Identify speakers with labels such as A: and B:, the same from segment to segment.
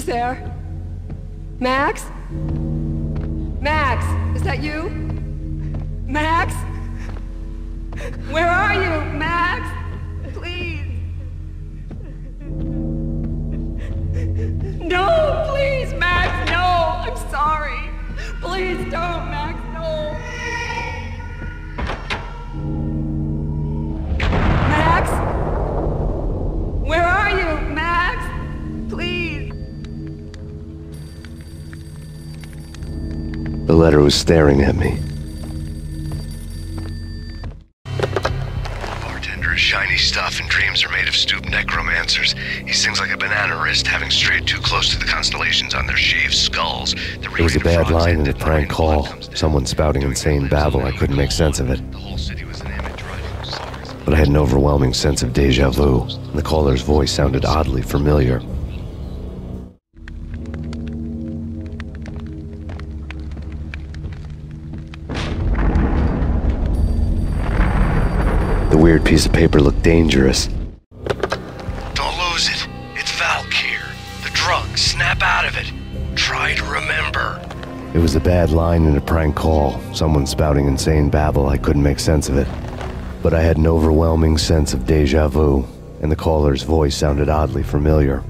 A: there? Max? Max, is that you? Max? Where are you, Max? Please. No, please, Max, no. I'm sorry. Please don't, Max, no. Max? Where are you, Max? Please.
B: The letter was staring at me. Bartender is shiny stuff, and dreams are made of stooped necromancers. He sings like a banana wrist, having strayed too close to the constellations on their shaved skulls. It was a bad line in a prank call. Someone spouting insane babble. I couldn't make sense of it. But I had an overwhelming sense of déjà vu, and the caller's voice sounded oddly familiar. The weird piece of paper looked dangerous. Don't lose it. It's Valk here. The drug. Snap out of it. Try to remember. It was a bad line in a prank call. Someone spouting insane babble. I couldn't make sense of it. But I had an overwhelming sense of déjà vu, and the caller's voice sounded oddly familiar.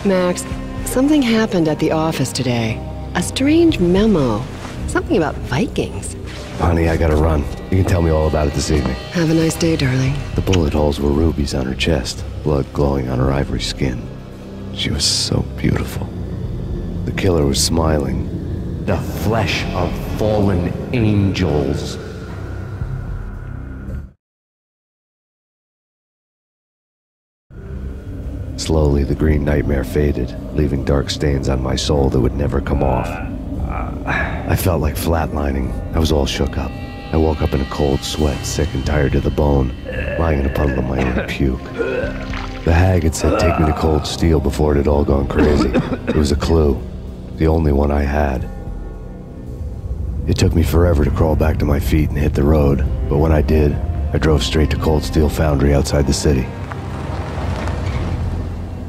C: Max, something happened at the office today. A strange memo. Something about Vikings.
B: Honey, I gotta run. You can tell me all about it this evening.
C: Have a nice day, darling.
B: The bullet holes were rubies on her chest, blood glowing on her ivory skin. She was so beautiful. The killer was smiling.
D: The flesh of fallen angels.
B: Slowly, the green nightmare faded, leaving dark stains on my soul that would never come off. I felt like flatlining. I was all shook up. I woke up in a cold sweat, sick and tired to the bone, lying in a puddle of my own puke. The hag had said take me to Cold Steel before it had all gone crazy. It was a clue, the only one I had. It took me forever to crawl back to my feet and hit the road, but when I did, I drove straight to Cold Steel Foundry outside the city.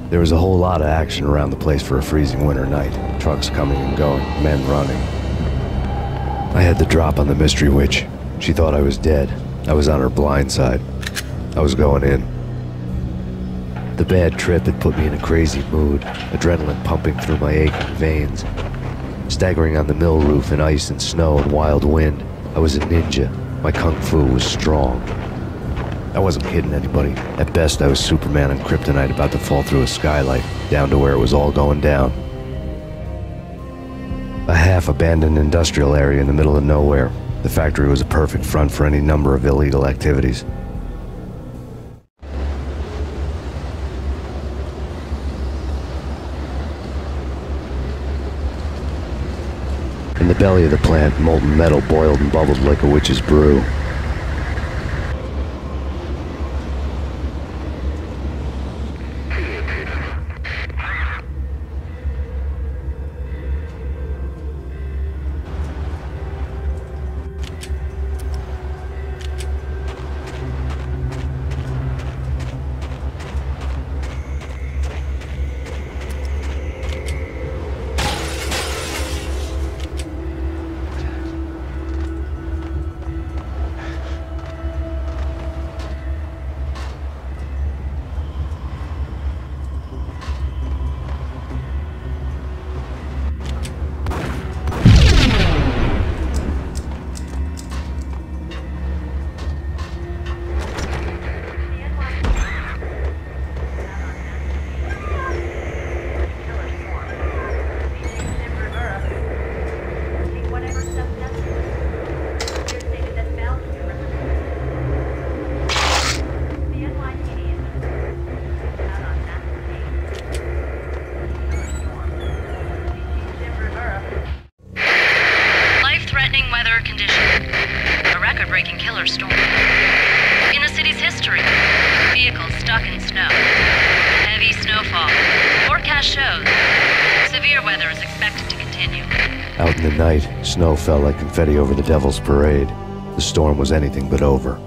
B: There was a whole lot of action around the place for a freezing winter night. Trucks coming and going, men running. I had the drop on the mystery witch. She thought I was dead. I was on her blind side. I was going in. The bad trip had put me in a crazy mood, adrenaline pumping through my aching veins. Staggering on the mill roof in ice and snow and wild wind, I was a ninja. My kung fu was strong. I wasn't kidding anybody. At best, I was Superman on kryptonite about to fall through a skylight, down to where it was all going down. A half-abandoned industrial area in the middle of nowhere. The factory was a perfect front for any number of illegal activities. In the belly of the plant, molten metal boiled and bubbled like a witch's brew. Out in the night, snow fell like confetti over the Devil's Parade. The storm was anything but over.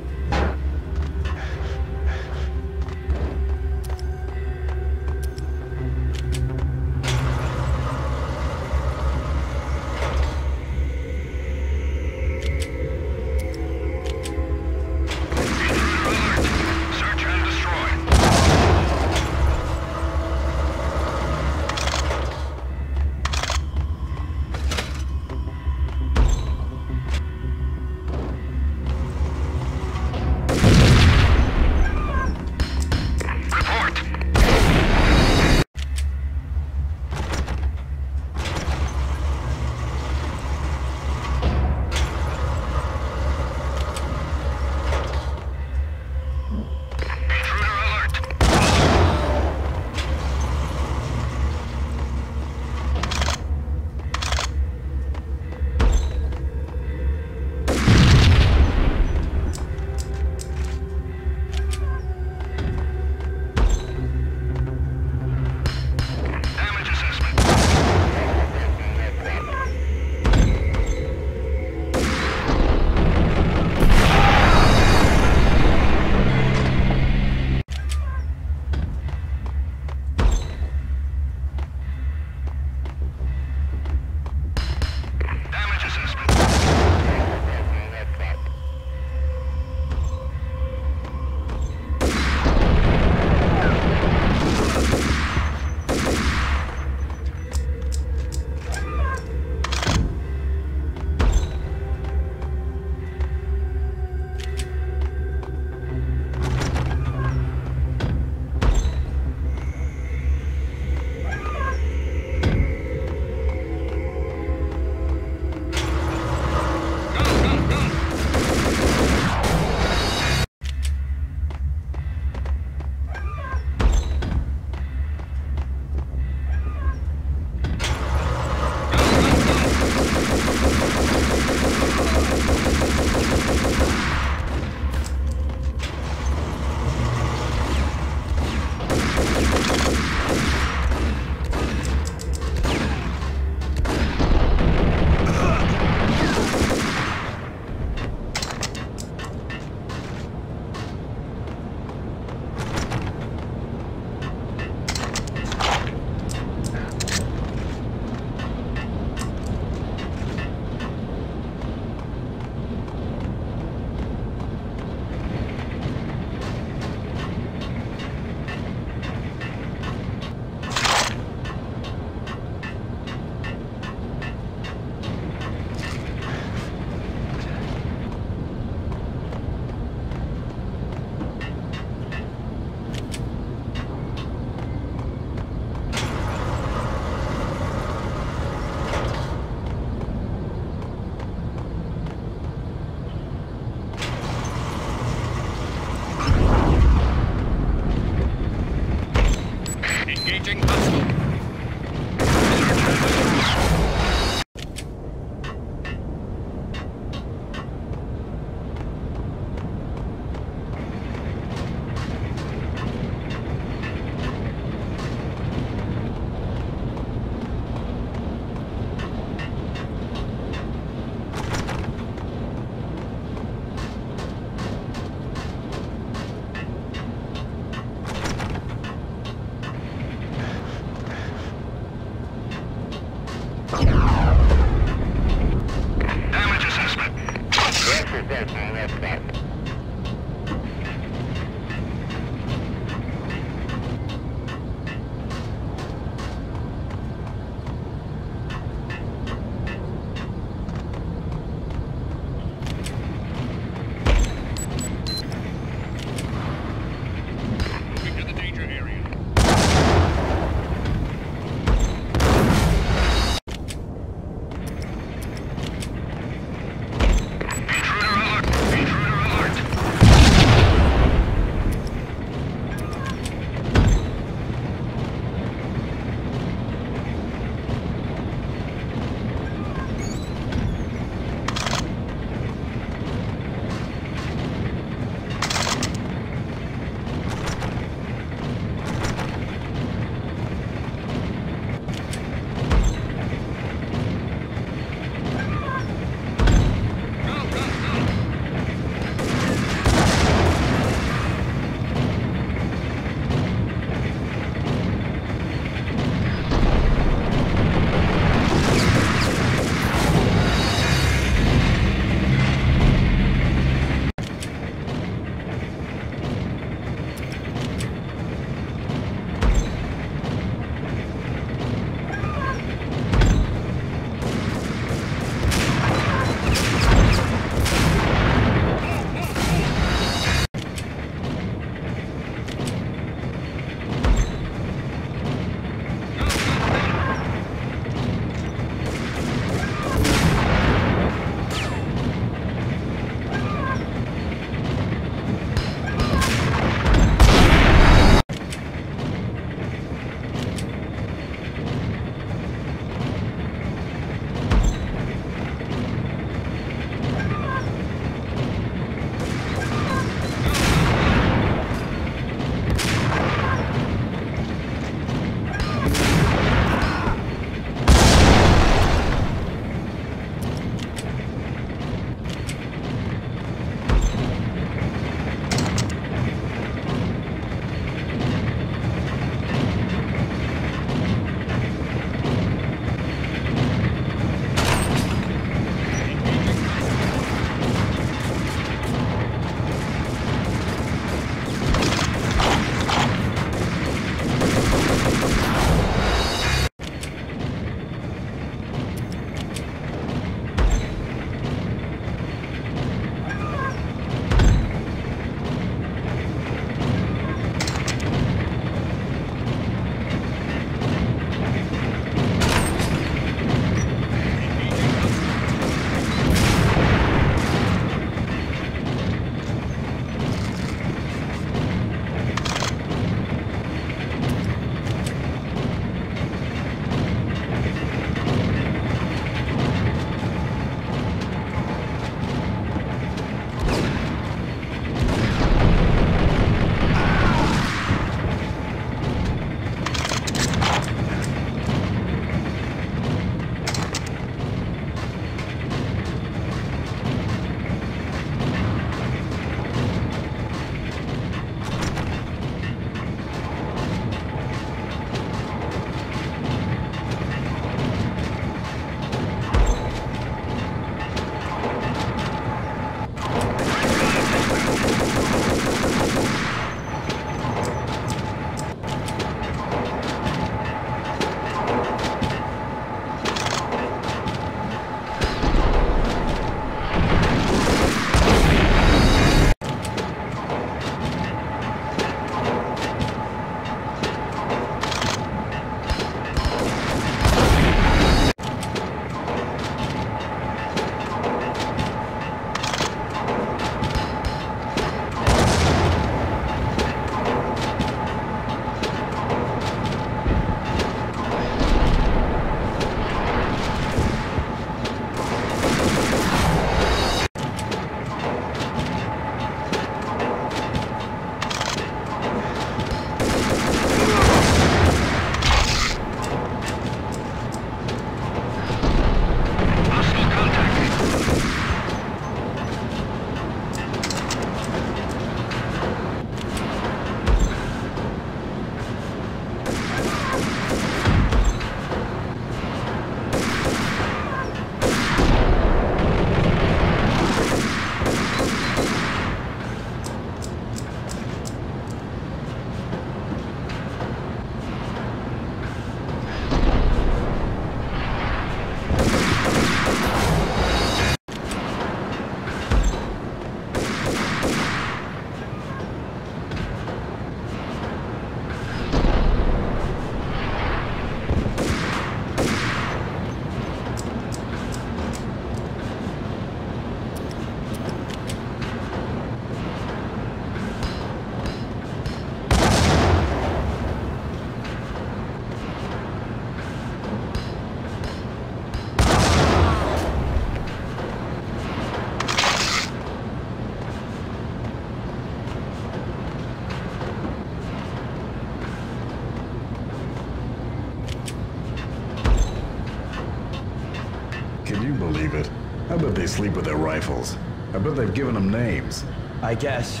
E: Can you believe it? I bet they sleep with their rifles. I bet they've given them names.
F: I guess.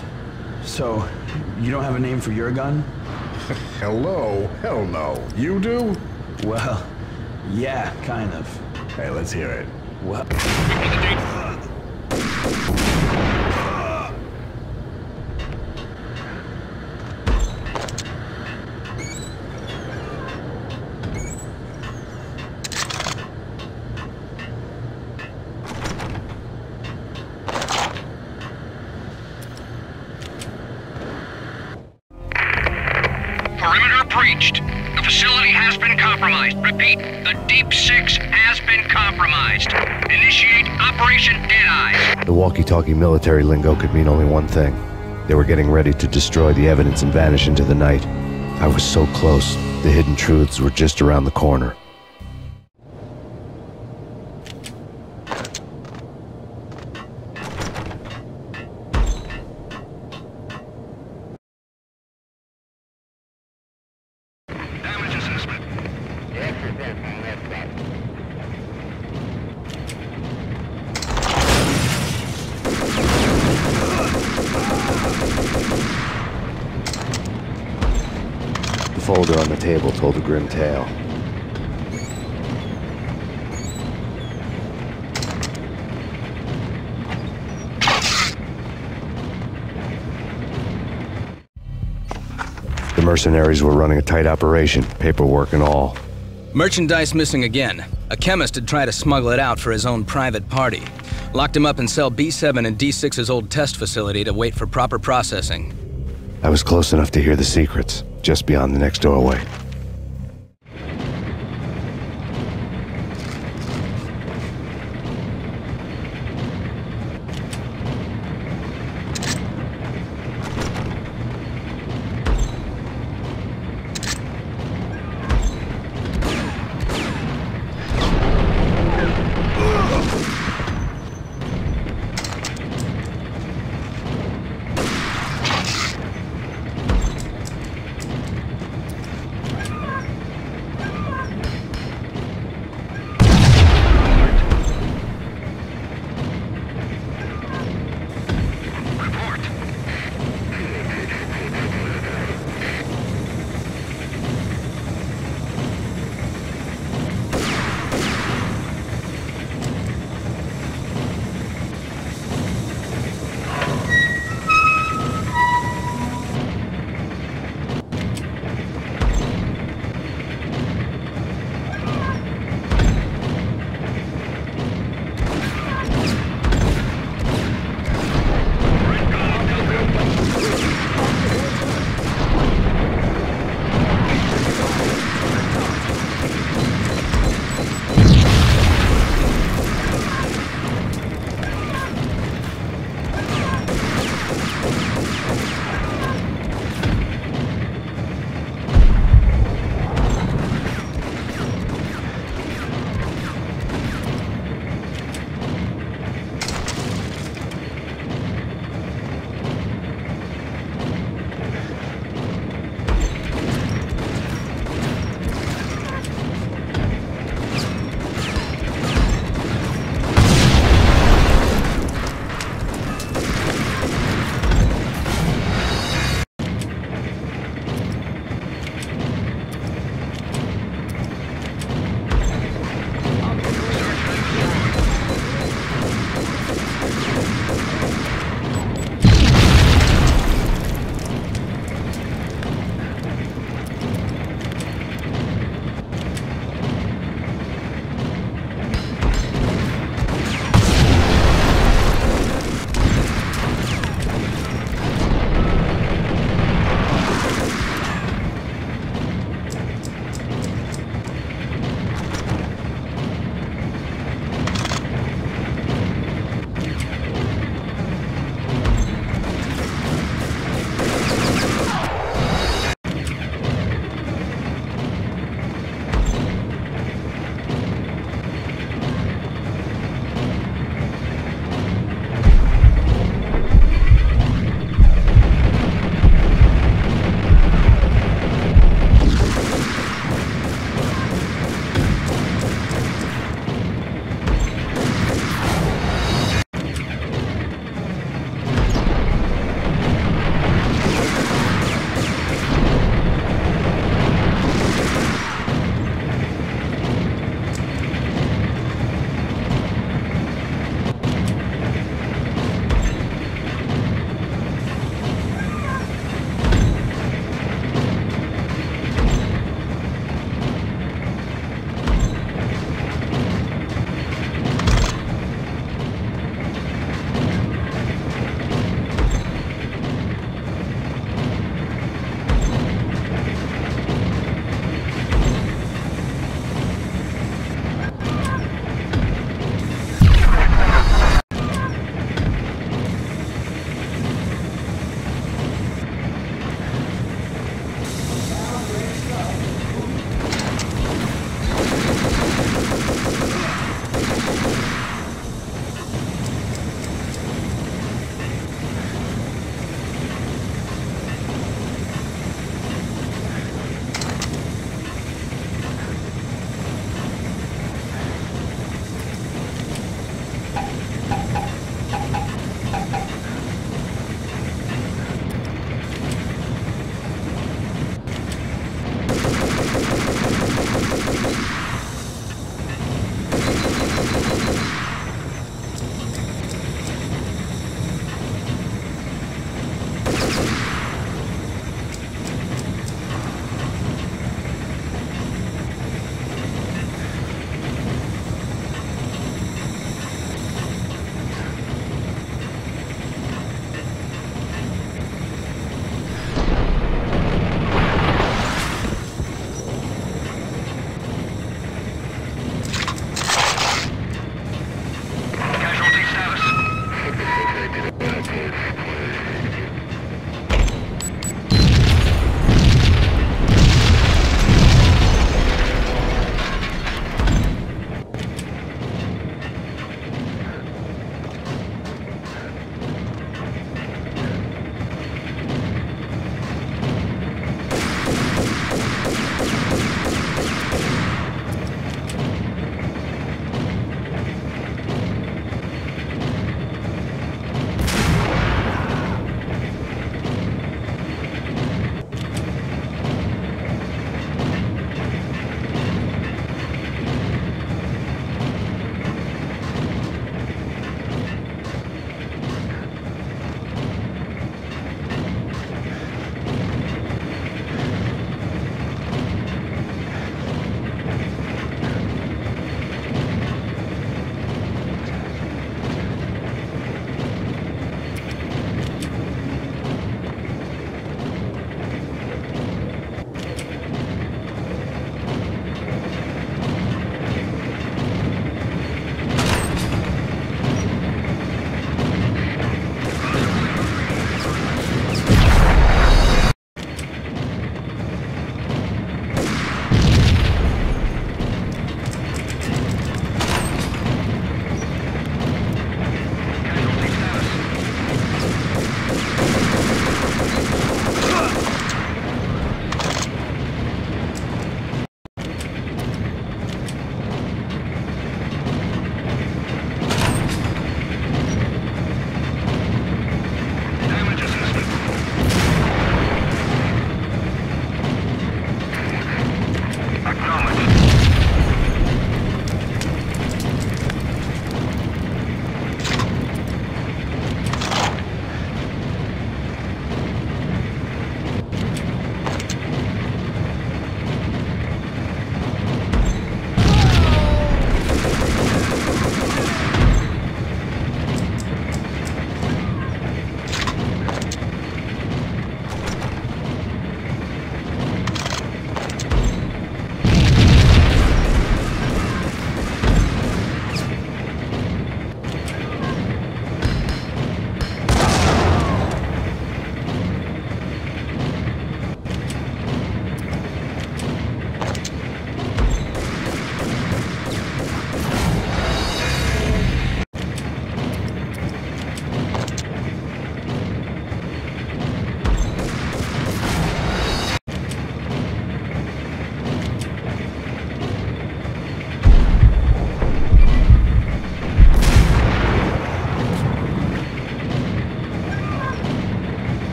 F: So, you don't have a name for your gun?
E: Hello? Hell no. You do?
F: Well, yeah, kind of.
E: Hey, let's hear it.
F: Well...
G: Perimeter breached. The facility has been compromised. Repeat, the Deep Six has been compromised. Initiate Operation Deadeyes.
B: The walkie-talkie military lingo could mean only one thing. They were getting ready to destroy the evidence and vanish into the night. I was so close. The hidden truths were just around the corner.
G: Damage assessment.
B: The folder on the table told a grim tale. The mercenaries were running a tight operation, paperwork and all.
H: Merchandise missing again. A chemist had tried to smuggle it out for his own private party. Locked him up in cell B7 in D6's old test facility to wait for proper processing.
B: I was close enough to hear the secrets, just beyond the next doorway.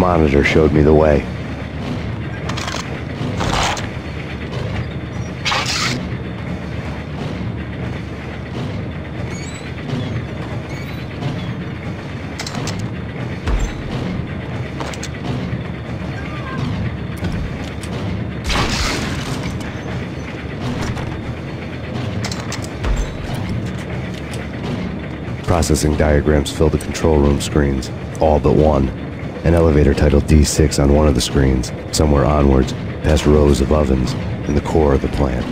B: monitor showed me the way. Processing diagrams filled the control room screens, all but one. An elevator titled D6 on one of the screens, somewhere onwards, past rows of ovens, in the core of the plant.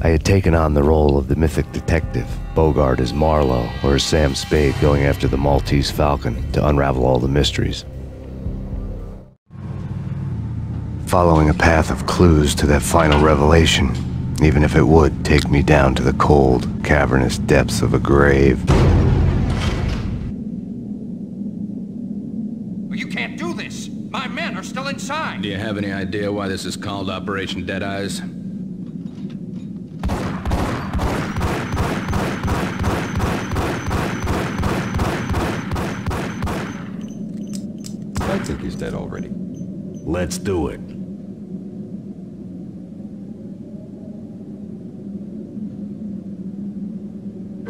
B: I had taken on the role of the mythic detective, Bogart as Marlowe or as Sam Spade going after the Maltese Falcon to unravel all the mysteries. Following a path of clues to that final revelation, even if it would take me down to the cold, cavernous depths of a grave.
G: You can't do this! My men are still inside!
H: Do you have any idea why this is called Operation Deadeyes?
I: I think he's dead already.
E: Let's do it.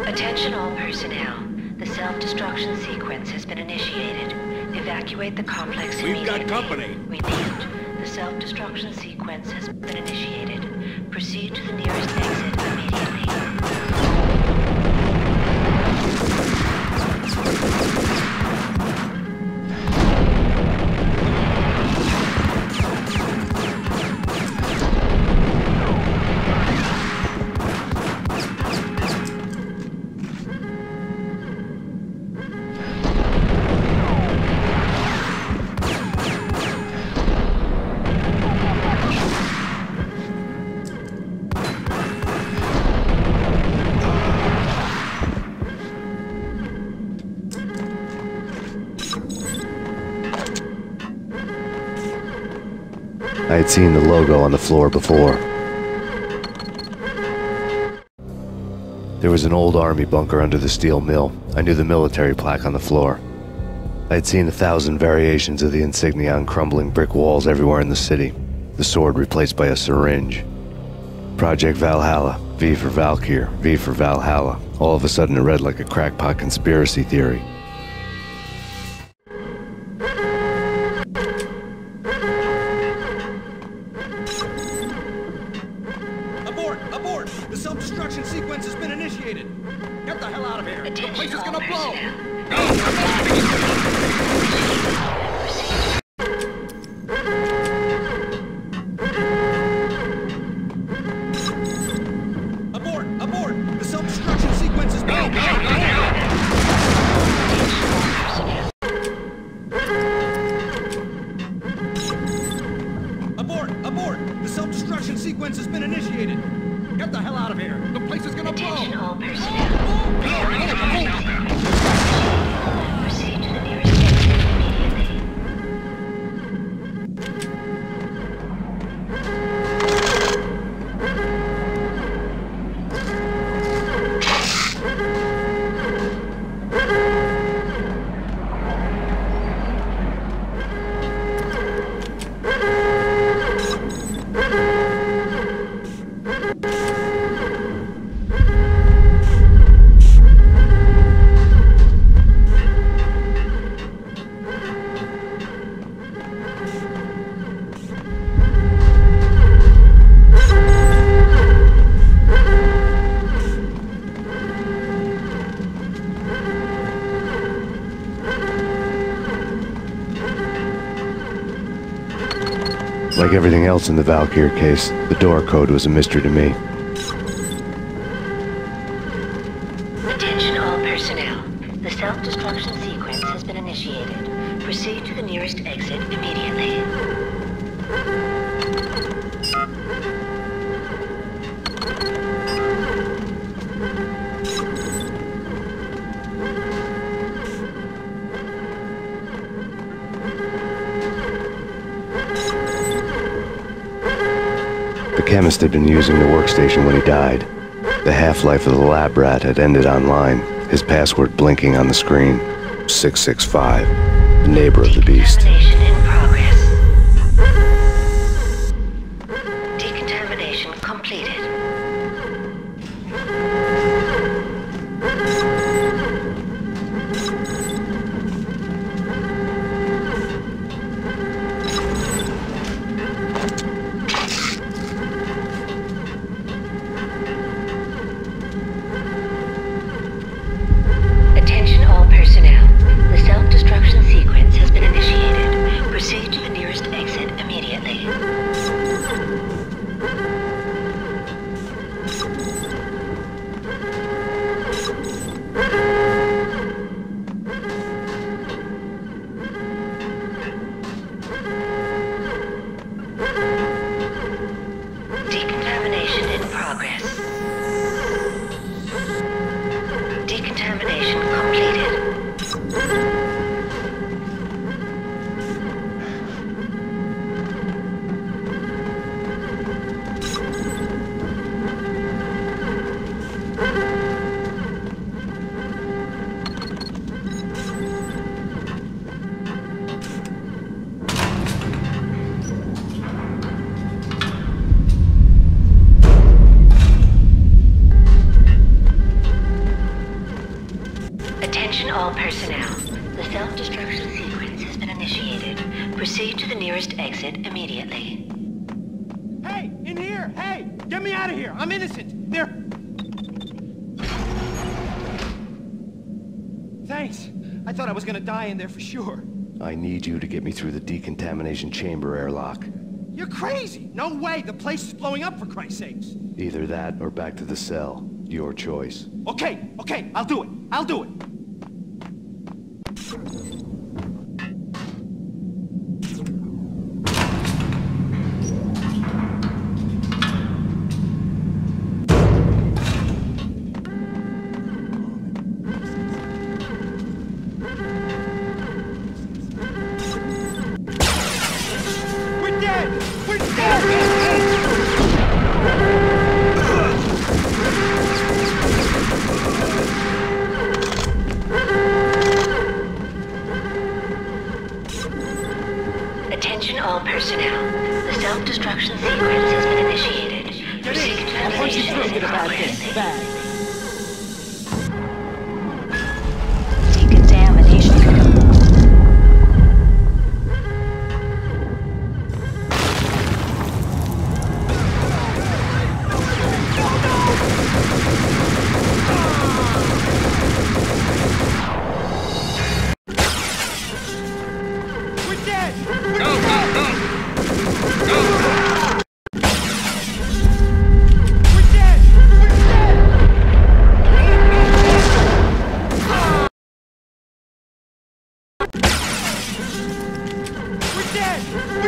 J: Attention all personnel. The self-destruction sequence has been initiated. Evacuate the complex immediately.
G: We've got company.
J: Repeat. The self-destruction sequence has been initiated. Proceed to the nearest exit immediately.
B: I had seen the logo on the floor before. There was an old army bunker under the steel mill. I knew the military plaque on the floor. I had seen 1,000 variations of the insignia on crumbling brick walls everywhere in the city. The sword replaced by a syringe. Project Valhalla, V for Valkyr, V for Valhalla. All of a sudden it read like a crackpot conspiracy theory.
G: Abort! The self-destruction sequence has been initiated! Get the hell out of here! The place is gonna blow! Abort! The self-destruction sequence has been initiated! Abort! The self-destruction sequence has been initiated! Get the hell out of here! The place is gonna blow!
J: Attention all personnel. Proceed to the nearest exit immediately.
B: Like everything else in the Valkyr case, the door code was a mystery to me.
J: Attention all personnel. The self-destruction sequence has been initiated. Proceed to the nearest exit immediately.
B: The chemist had been using the workstation when he died. The half-life of the lab rat had ended online, his password blinking on the screen. 665, the neighbor of the beast.
J: Decontamination in progress. Decontamination completed. Attention all personnel. The self-destruction sequence has been initiated. Proceed to the nearest exit immediately.
I: Hey, in here! Hey! Get me out of here! I'm innocent! They're... Thanks. I thought I was gonna die in there for sure.
B: I need you to get me through the decontamination chamber airlock.
I: You're crazy! No way! The place is blowing up, for Christ's sakes!
B: Either that or back to the cell. Your choice.
I: Okay, I'll do it. I'll do it. We're dead! We're dead!
J: Attention all personnel. The self-destruction sequence has been initiated. Proceed to termination immediately. Decontamination.
I: We're dead! We're dead! We're dead! We're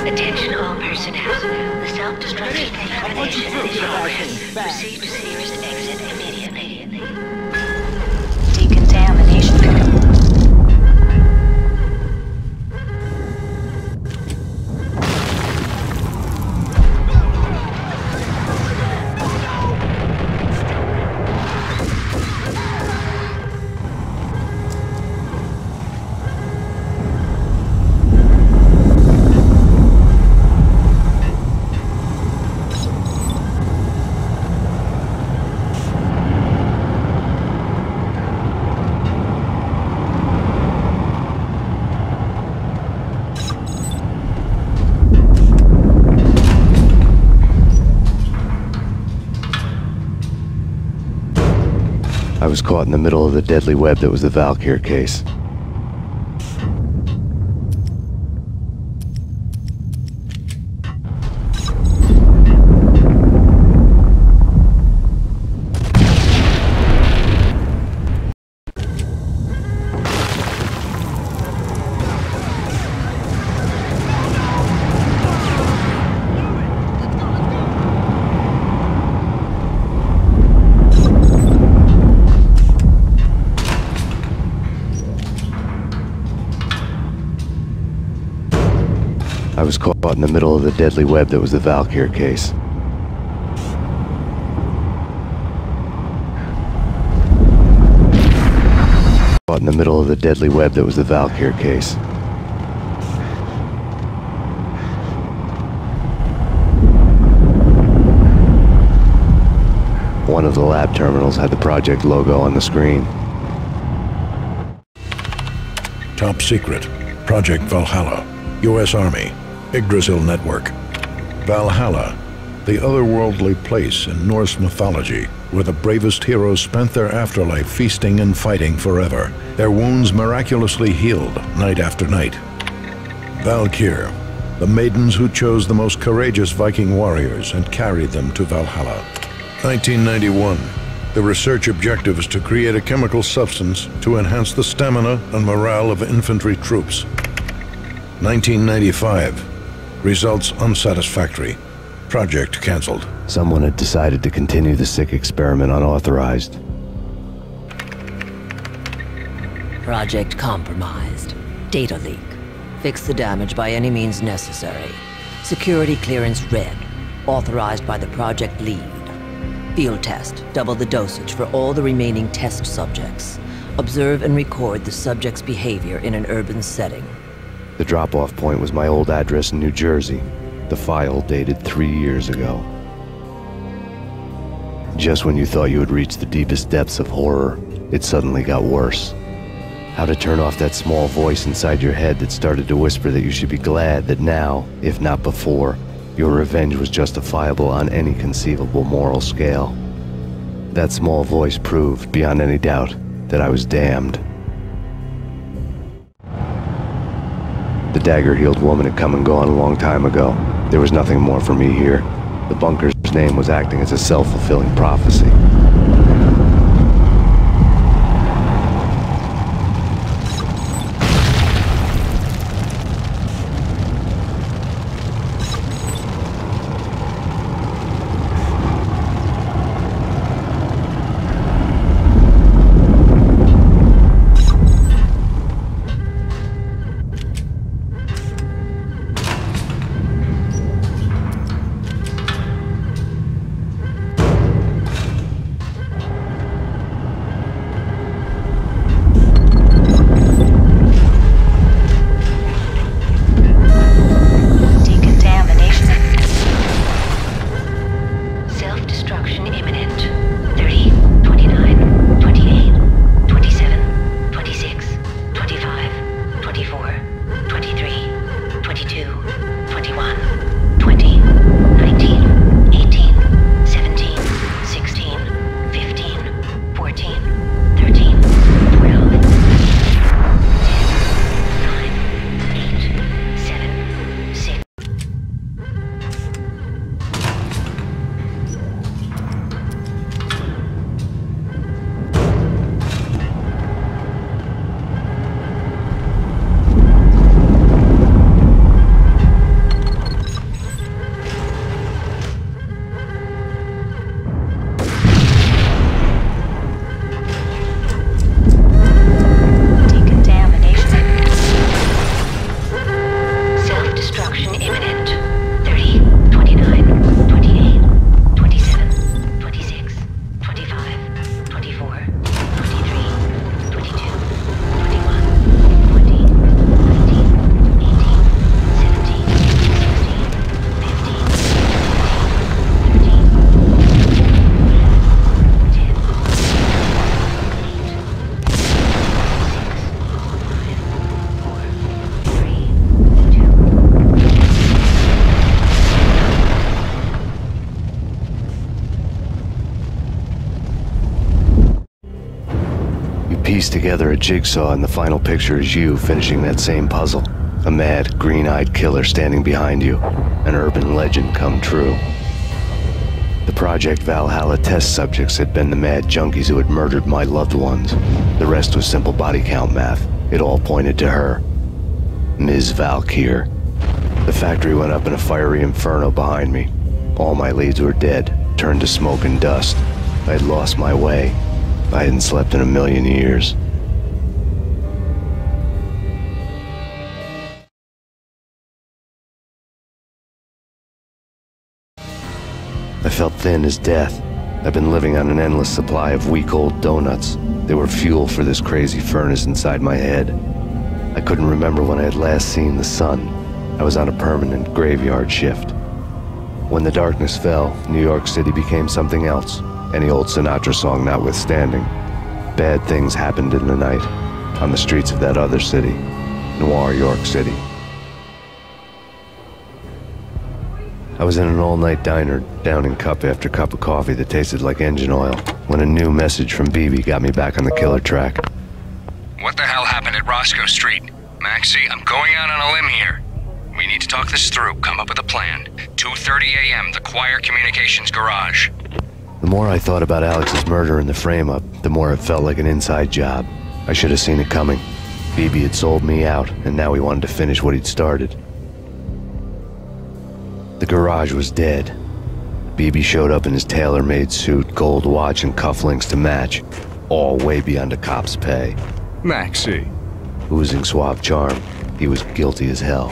J: Attention all personnel. The self-destruction decontamination is in progress. Proceed to the nearest exit immediately. Decontamination.
B: I was caught in the middle of the deadly web that was the Valkyr case. I was caught in the middle of the deadly web that was the Valkyr case. Caught in the middle of the deadly web that was the Valkyr case. One of the lab terminals had the project logo on the screen.
K: Top secret. Project Valhalla. U.S. Army. Yggdrasil Network. Valhalla, the otherworldly place in Norse mythology where the bravest heroes spent their afterlife feasting and fighting forever, their wounds miraculously healed night after night. Valkyr, the maidens who chose the most courageous Viking warriors and carried them to Valhalla. 1991. The research objective is to create a chemical substance to enhance the stamina and morale of infantry troops. 1995. Results unsatisfactory. Project cancelled.
B: Someone had decided to continue the sick experiment unauthorized.
L: Project compromised. Data leak. Fix the damage by any means necessary. Security clearance red. Authorized by the project lead. Field test. Double the dosage for all the remaining test subjects. Observe and record the subject's behavior in an urban setting.
B: The drop-off point was my old address in New Jersey. The file dated 3 years ago. Just when you thought you had reached the deepest depths of horror, it suddenly got worse. How to turn off that small voice inside your head that started to whisper that you should be glad that now, if not before, your revenge was justifiable on any conceivable moral scale. That small voice proved, beyond any doubt, that I was damned. The dagger-heeled woman had come and gone a long time ago. There was nothing more for me here. The bunker's name was acting as a self-fulfilling prophecy. Piece together a jigsaw, and the final picture is you finishing that same puzzle. A mad, green-eyed killer standing behind you. An urban legend come true. The Project Valhalla test subjects had been the mad junkies who had murdered my loved ones. The rest was simple body count math. It all pointed to her. Ms. Valkyr. The factory went up in a fiery inferno behind me. All my leads were dead, turned to smoke and dust. I had lost my way. I hadn't slept in a million years. I felt thin as death. I've been living on an endless supply of week-old donuts. They were fuel for this crazy furnace inside my head. I couldn't remember when I had last seen the sun. I was on a permanent graveyard shift. When the darkness fell, New York City became something else. Any old Sinatra song notwithstanding. Bad things happened in the night, on the streets of that other city, Noir York City. I was in an all-night diner, downing cup after cup of coffee that tasted like engine oil, when a new message from BB got me back on the killer track.
G: What the hell happened at Roscoe Street? Maxie, I'm going out on a limb here. We need to talk this through, come up with a plan. 2:30 a.m., the Choir Communications Garage.
B: The more I thought about Alex's murder and the frame-up, the more it felt like an inside job. I should have seen it coming. BB had sold me out, and now he wanted to finish what he'd started. The garage was dead. BB showed up in his tailor-made suit, gold watch, and cufflinks to match, all way beyond a cop's pay.
G: Maxie.
B: Oozing suave charm, he was guilty as hell.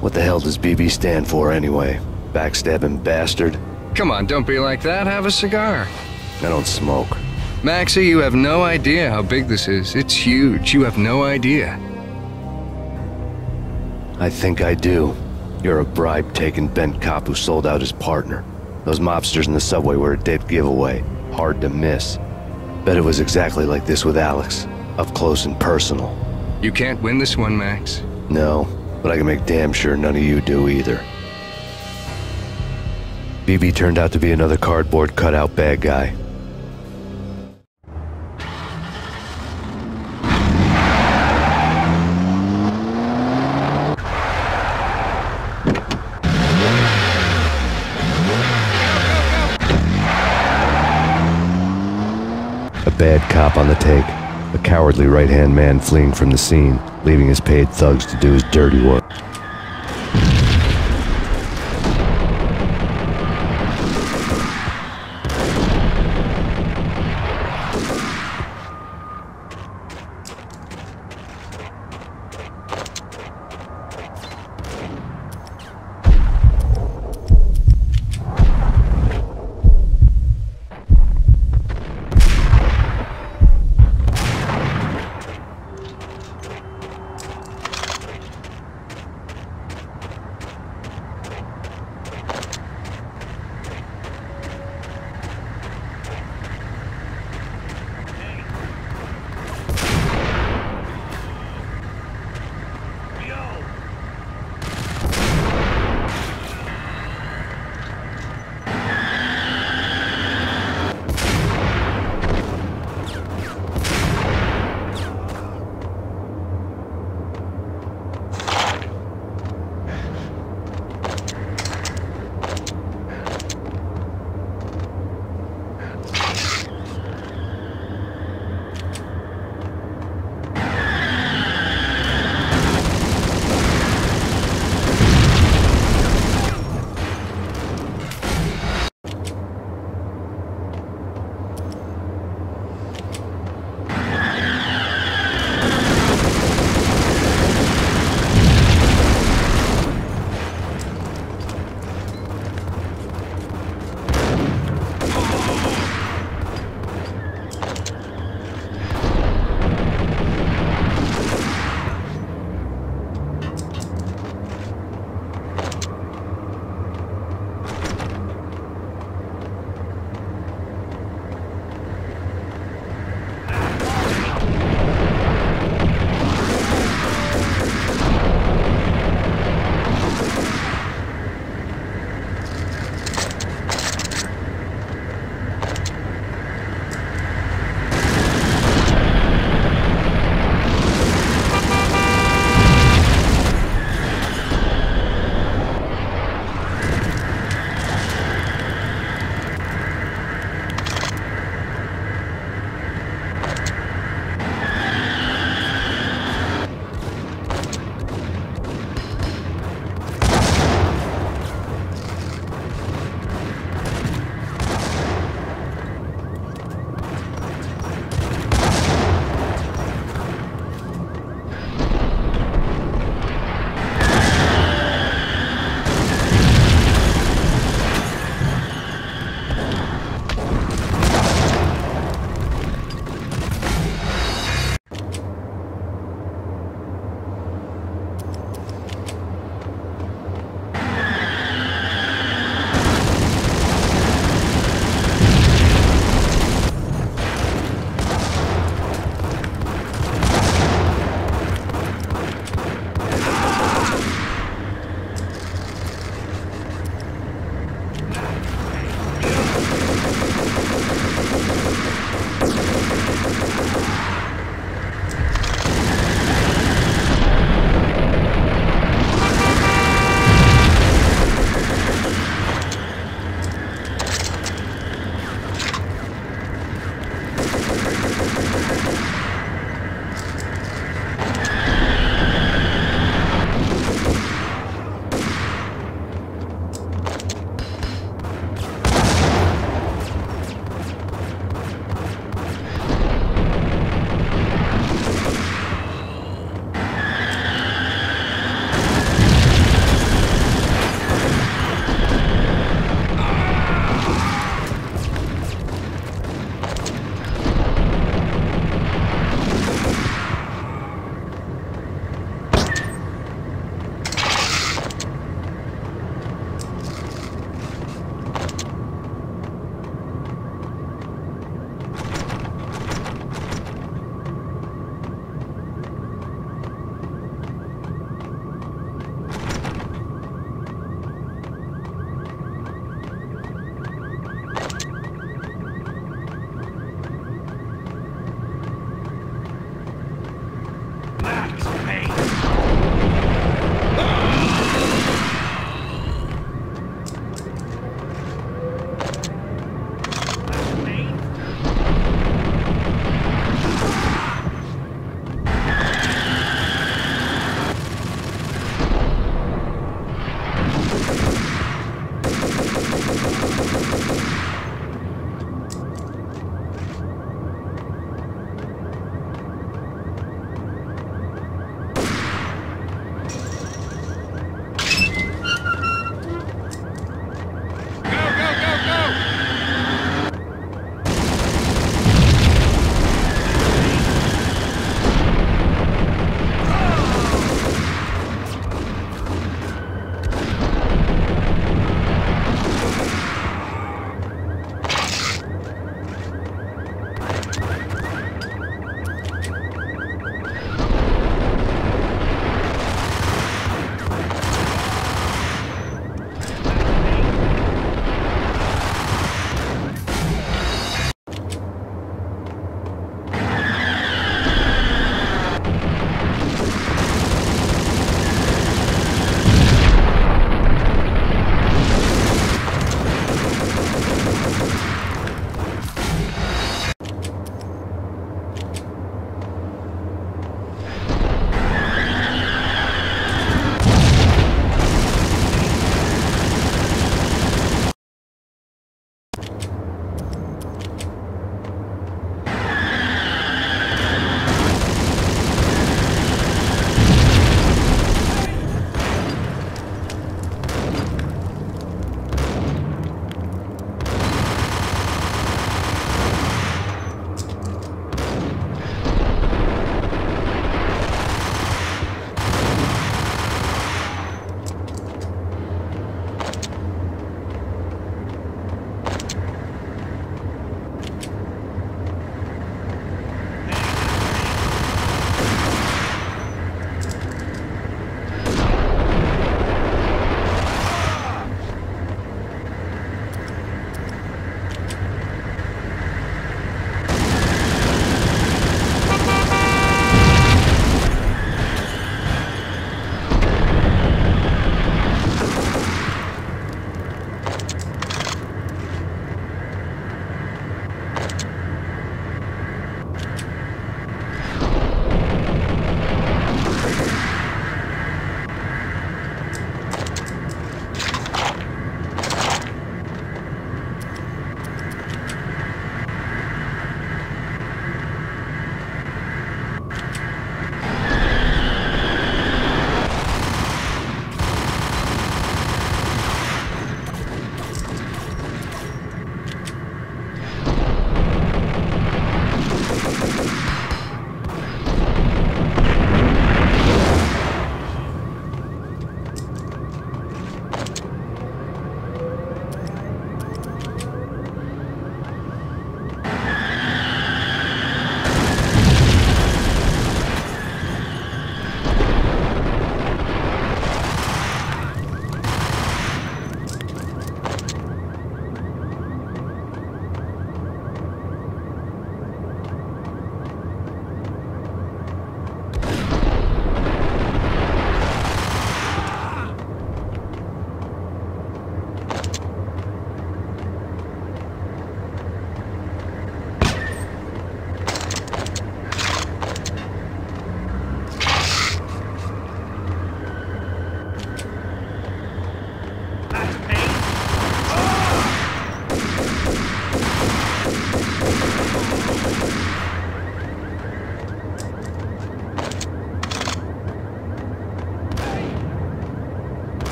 B: What the hell does BB stand for anyway? Backstabbing bastard?
G: Come on, don't be like that. Have a cigar.
B: I don't smoke.
G: Maxie, you have no idea how big this is. It's huge. You have no idea.
B: I think I do. You're a bribe-taking bent cop who sold out his partner. Those mobsters in the subway were a dead giveaway. Hard to miss. Bet it was exactly like this with Alex. Up close and personal.
G: You can't win this one, Max.
B: No, but I can make damn sure none of you do either. BB turned out to be another cardboard cutout bad guy. A bad cop on the take. A cowardly right-hand man fleeing from the scene, leaving his paid thugs to do his dirty work.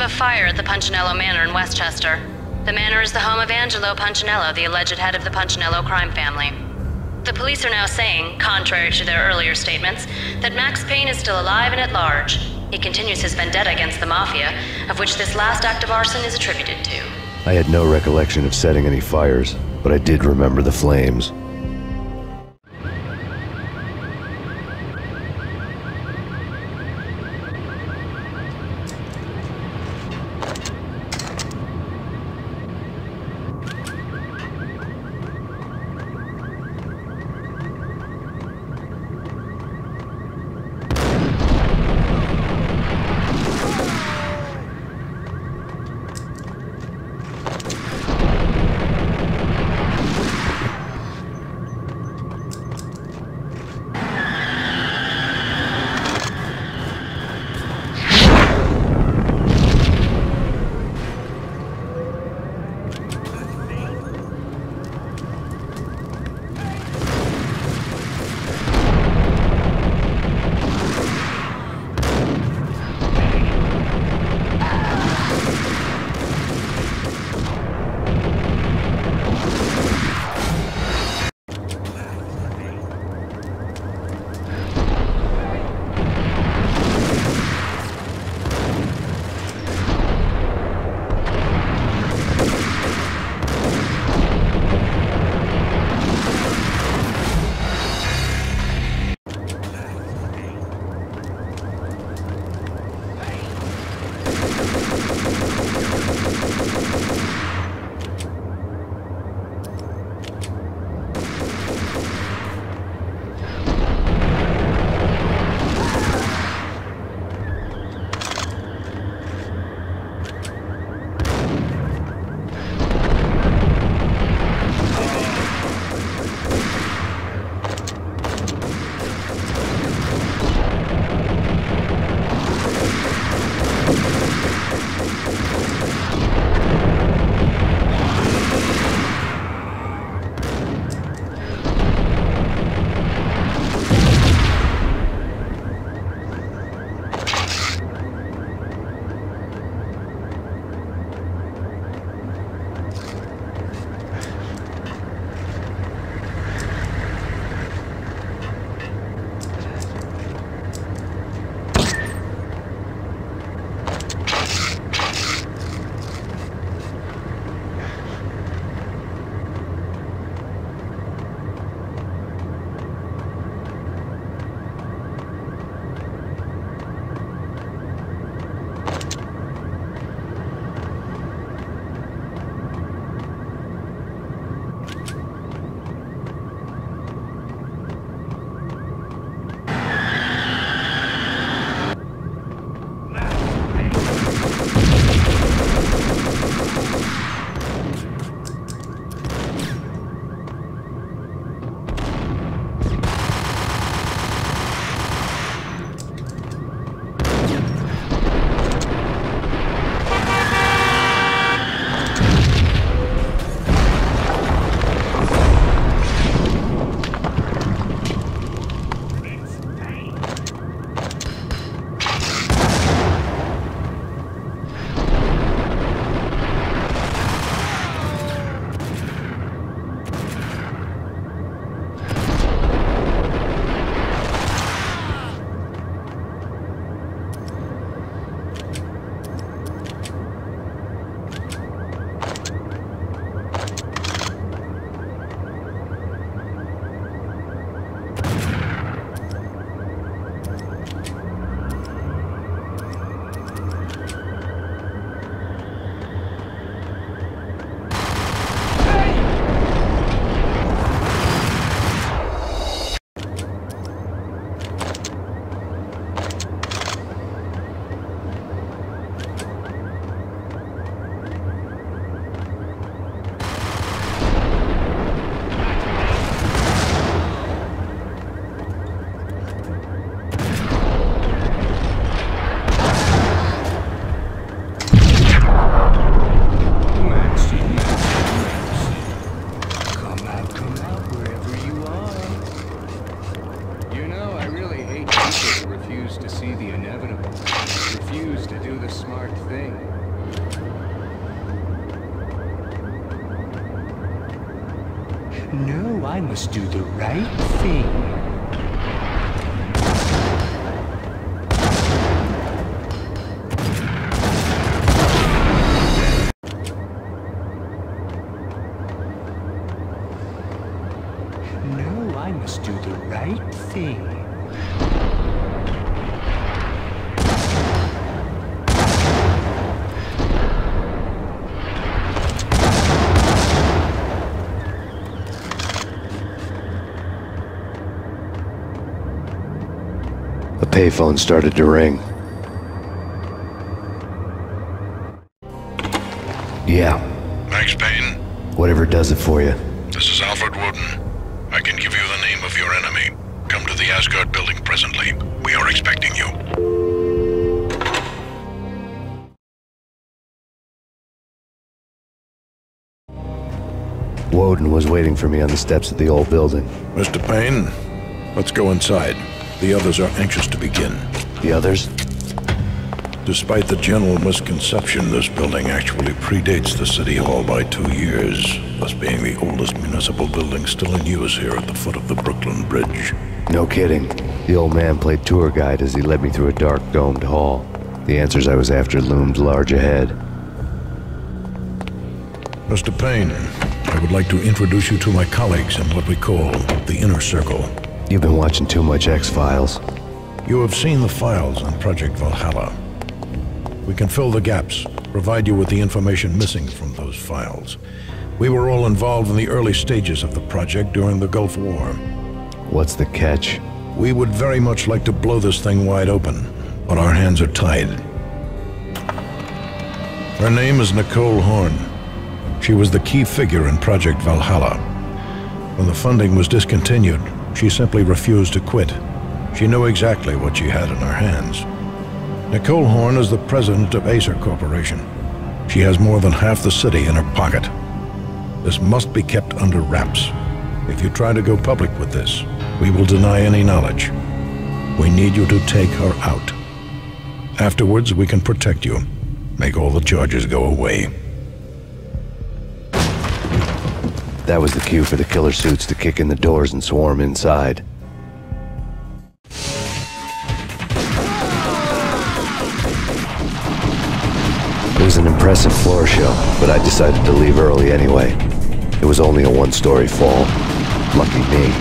M: of a fire at the Punchinello Manor in Westchester. The manor is the home of Angelo Punchinello, the alleged head of the Punchinello crime family. The police are now saying, contrary to their earlier statements, that Max Payne is still alive and at large. He continues his vendetta against the Mafia, of which this last act of arson is attributed to.
B: I had no recollection of setting any fires, but I did remember the flames.
N: refuse to see the inevitable. refuse to do the smart thing. No, I must do the right thing. No, I must do the right thing.
B: The payphone started to ring. Yeah.
K: Max Payne?
B: Whatever does it for you.
K: This is Alfred Woden. I can give you the name of your enemy. Come to the Asgard building presently. We are expecting you.
B: Woden was waiting for me on the steps of the old building.
K: Mr. Payne, let's go inside. The others are anxious to begin.
B: The others?
K: Despite the general misconception, this building actually predates the City Hall by 2 years, thus being the oldest municipal building still in use here at the foot of the Brooklyn Bridge.
B: No kidding. The old man played tour guide as he led me through a dark, domed hall. The answers I was after loomed large ahead.
K: Mr. Payne, I would like to introduce you to my colleagues in what we call the Inner Circle.
B: You've been watching too much X-Files.
K: You have seen the files on Project Valhalla. We can fill the gaps, provide you with the information missing from those files. We were all involved in the early stages of the project during the Gulf War.
B: What's the catch?
K: We would very much like to blow this thing wide open, but our hands are tied. Her name is Nicole Horn. She was the key figure in Project Valhalla. When the funding was discontinued, she simply refused to quit. She knew exactly what she had in her hands. Nicole Horn is the president of Acer Corporation. She has more than half the city in her pocket. This must be kept under wraps. If you try to go public with this, we will deny any knowledge. We need you to take her out. Afterwards, we can protect you. Make all the charges go away.
B: That was the cue for the killer suits to kick in the doors and swarm inside. It was an impressive floor show, but I decided to leave early anyway. It was only a one-story fall. Lucky me.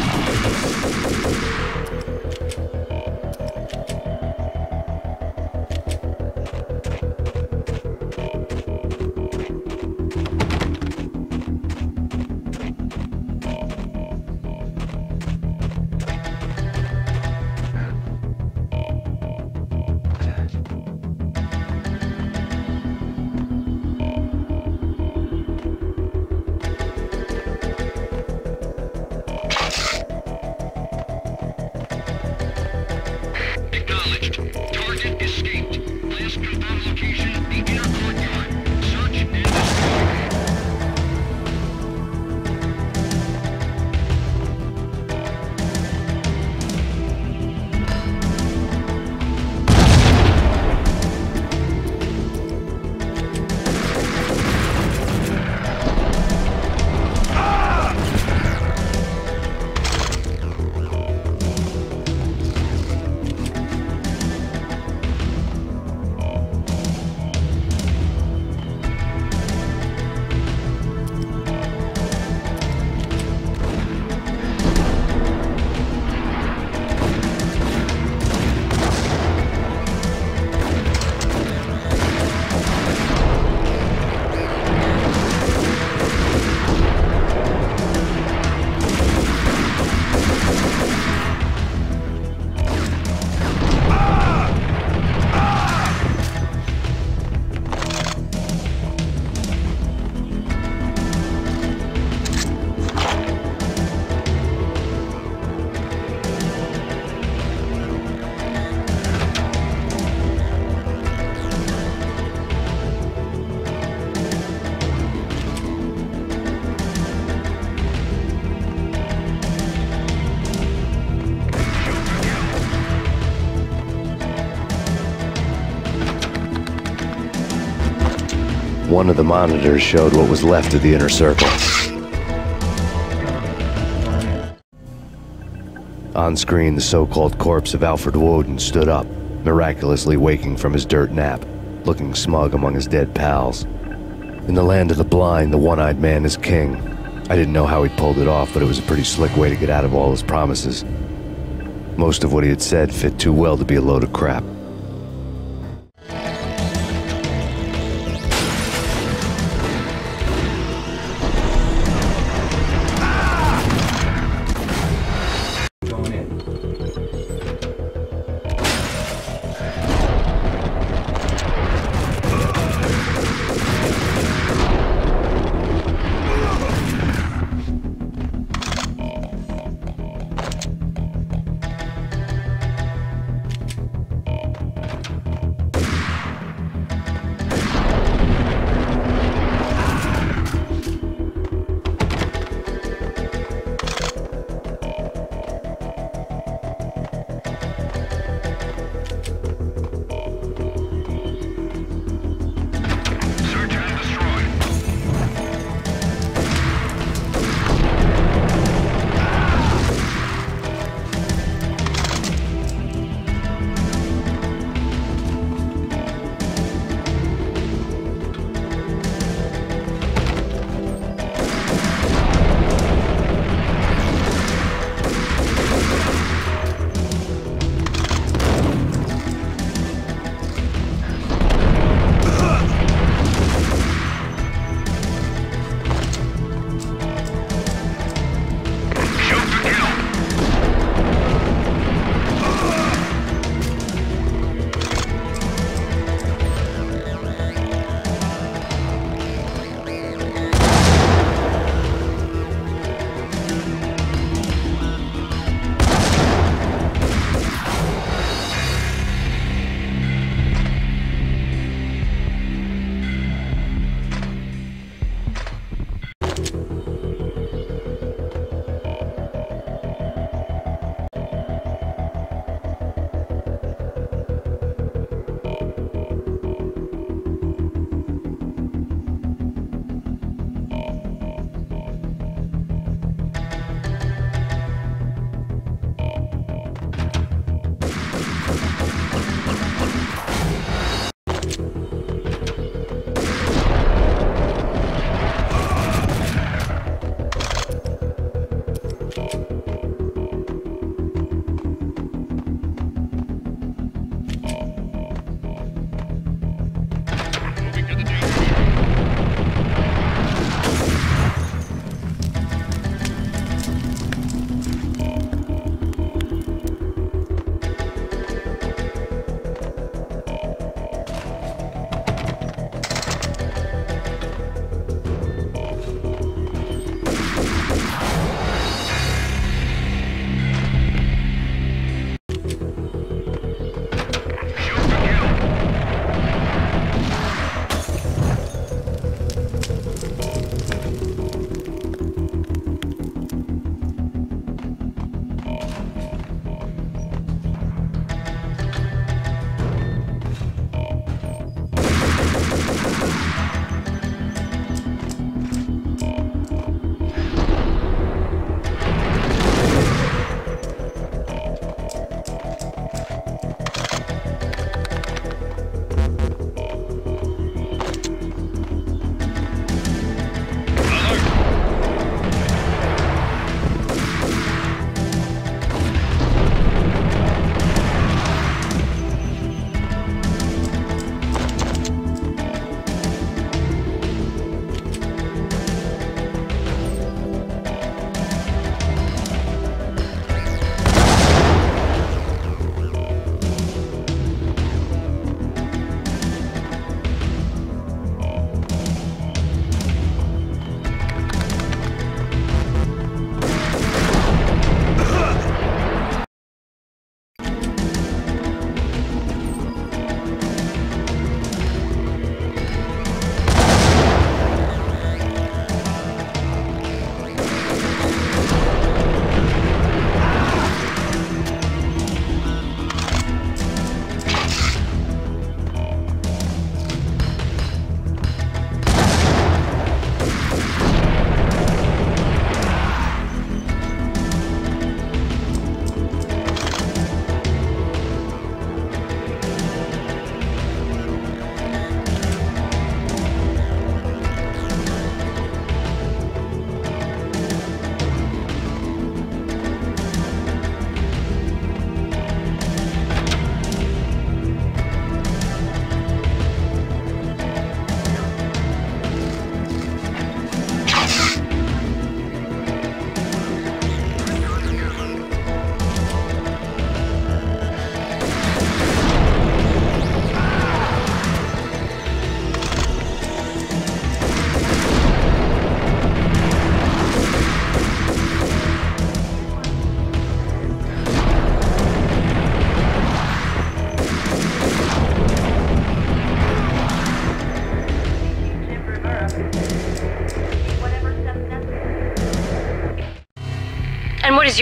B: One of the monitors showed what was left of the inner circle. On screen, the so-called corpse of Alfred Woden stood up, miraculously waking from his dirt nap, looking smug among his dead pals. In the land of the blind, the one-eyed man is king. I didn't know how he'd pulled it off, but it was a pretty slick way to get out of all his promises. Most of what he had said fit too well to be a load of crap.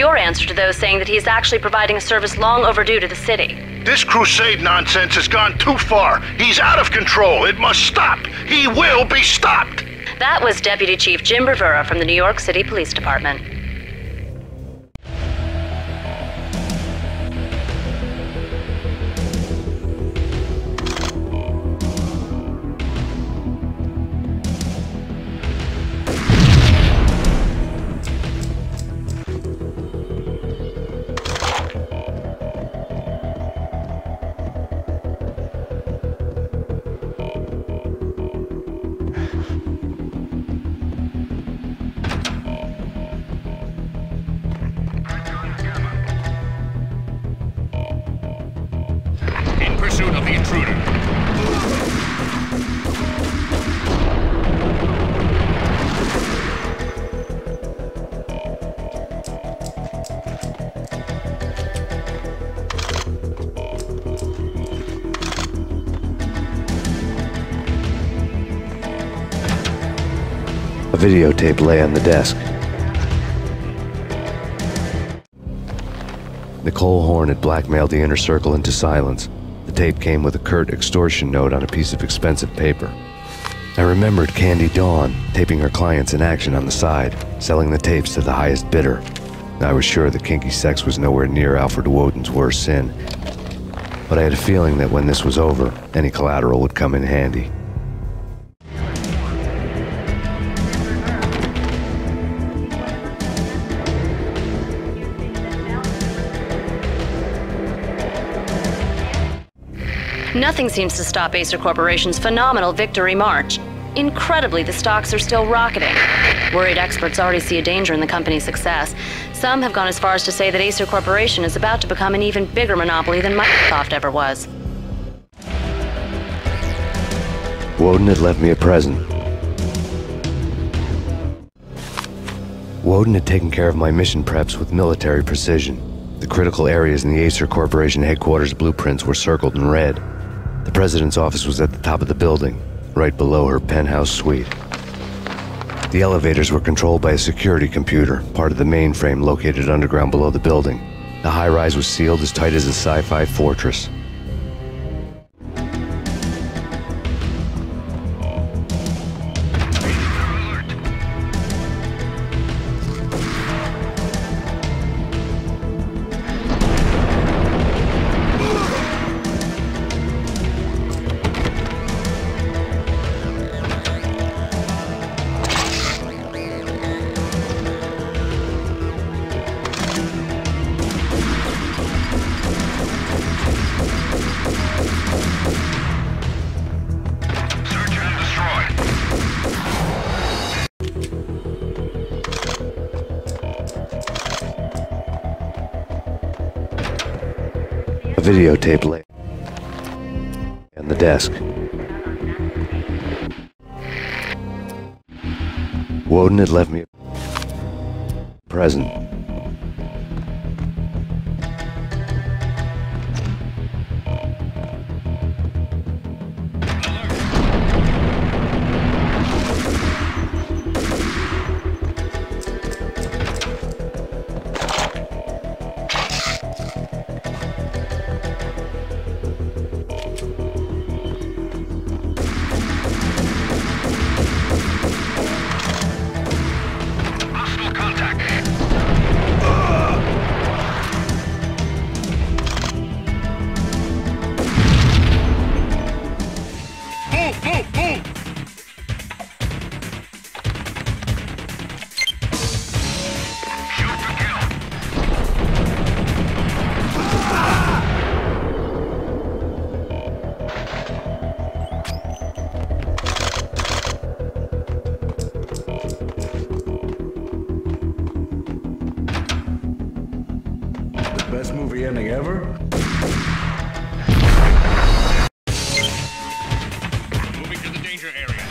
M: your answer to those saying that he is actually providing a service long overdue to the city?
O: This crusade nonsense has gone too far. He's out of control. It must stop. He will be stopped.
M: That was Deputy Chief Jim Rivera from the New York City Police Department.
G: Pursuit of the intruder.
B: A videotape lay on the desk. Nicole Horn had blackmailed the inner circle into silence. The tape came with a curt extortion note on a piece of expensive paper. I remembered Candy Dawn taping her clients in action on the side, selling the tapes to the highest bidder. I was sure that kinky sex was nowhere near Alfred Woden's worst sin, but I had a feeling that when this was over, any collateral would come in handy.
M: Nothing seems to stop Acer Corporation's phenomenal victory march. Incredibly, the stocks are still rocketing. Worried experts already see a danger in the company's success. Some have gone as far as to say that Acer Corporation is about to become an even bigger monopoly than Microsoft ever was.
B: Woden had left me a present. Woden had taken care of my mission preps with military precision. The critical areas in the Acer Corporation headquarters blueprints were circled in red. The president's office was at the top of the building, right below her penthouse suite. The elevators were controlled by a security computer, part of the mainframe located underground below the building. The high-rise was sealed as tight as a sci-fi fortress. A videotape lay on the desk. Woden had left me a present.
E: Best movie ending ever?
G: Moving to the danger area.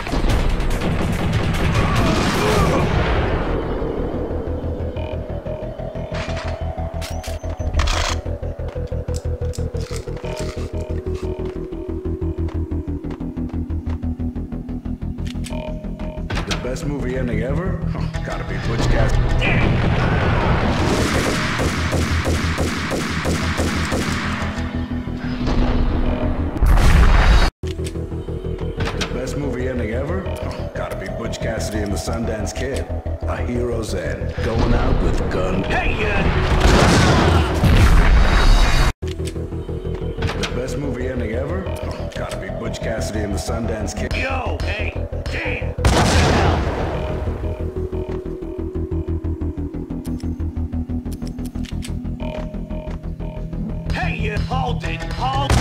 E: The best best movie ending ever? Oh, gotta be Butch Cassidy. The best movie ending ever? Oh, gotta be Butch Cassidy and the Sundance Kid. A hero's end. Going out with gun. Hey, The best movie ending ever? Oh, gotta be Butch Cassidy and the Sundance Kid. Yo, hey, damn! What the hell? Hey, hold it, hold it!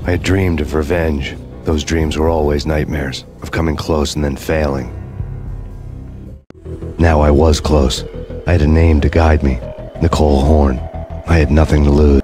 B: I had dreamed of revenge. Those dreams were always nightmares, of coming close and then failing. Now I was close. I had a name to guide me, Nicole Horn. I had nothing to lose.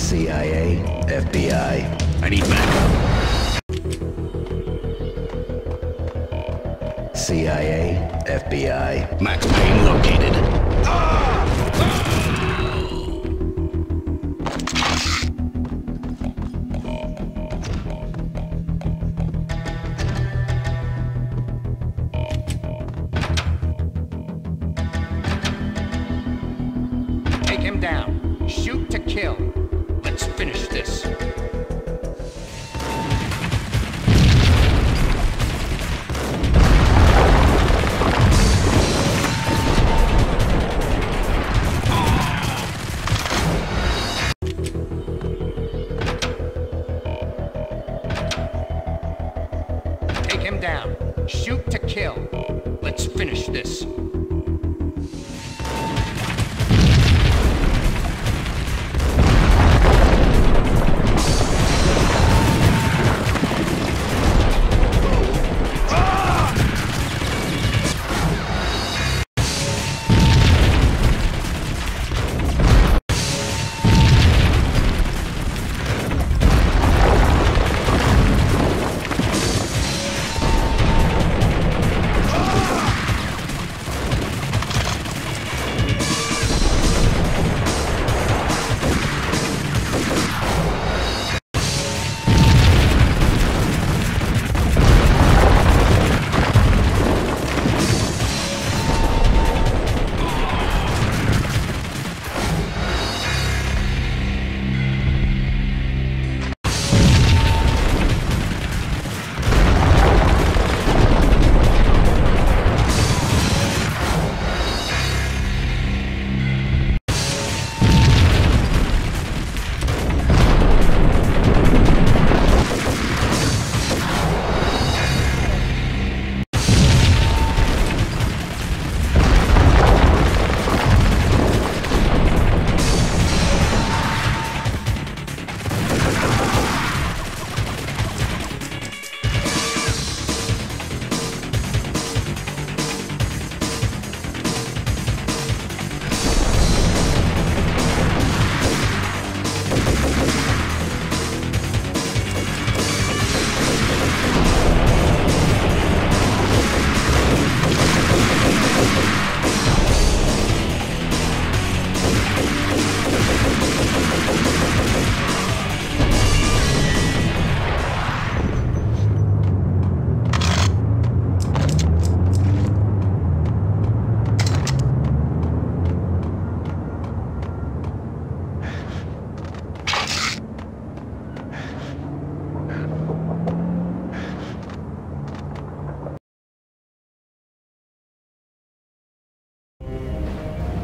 B: CIA, FBI.
O: I need backup.
B: CIA, FBI.
O: Max Payne located.
N: Take him down. Shoot to kill. Let's finish this. Take him down. Shoot to kill. Let's finish this.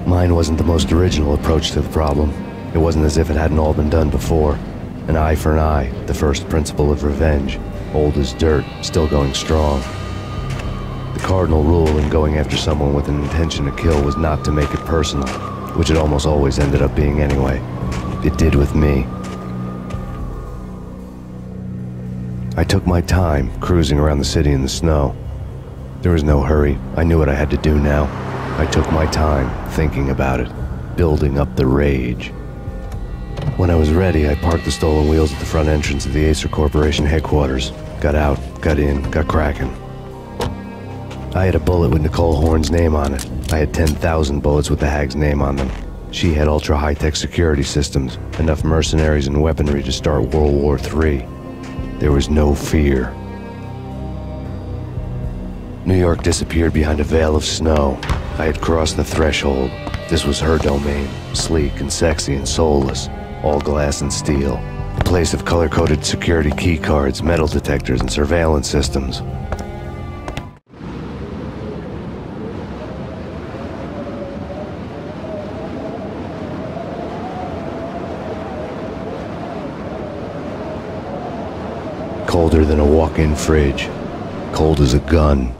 B: Mine wasn't the most original approach to the problem. It wasn't as if it hadn't all been done before. An eye for an eye, the first principle of revenge. Old as dirt, still going strong. The cardinal rule in going after someone with an intention to kill was not to make it personal, which it almost always ended up being anyway. It did with me. I took my time, cruising around the city in the snow. There was no hurry. I knew what I had to do now. I took my time, thinking about it, building up the rage. When I was ready, I parked the stolen wheels at the front entrance of the Acer Corporation headquarters. Got out, got in, got cracking. I had a bullet with Nicole Horn's name on it. I had 10,000 bullets with the Hag's name on them. She had ultra-high-tech security systems, enough mercenaries and weaponry to start World War III. There was no fear. New York disappeared behind a veil of snow. I had crossed the threshold. This was her domain, sleek and sexy and soulless, all glass and steel. A place of color-coded security keycards, metal detectors, and surveillance systems. Colder than a walk-in fridge. Cold as a gun.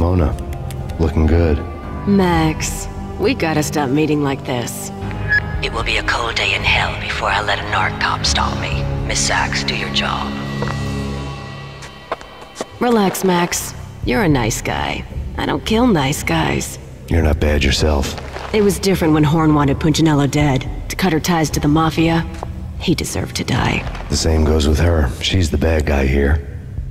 B: Mona, looking good.
C: Max, we gotta stop meeting like this.
L: It will be a cold day in hell before I let a narc cop stop me. Miss Sachs, do your job.
C: Relax, Max. You're a nice guy. I don't kill nice guys.
B: You're not bad yourself.
C: It was different when Horn wanted Punchinello dead. To cut her ties to the Mafia, he deserved to die.
B: The same goes with her. She's the bad guy here.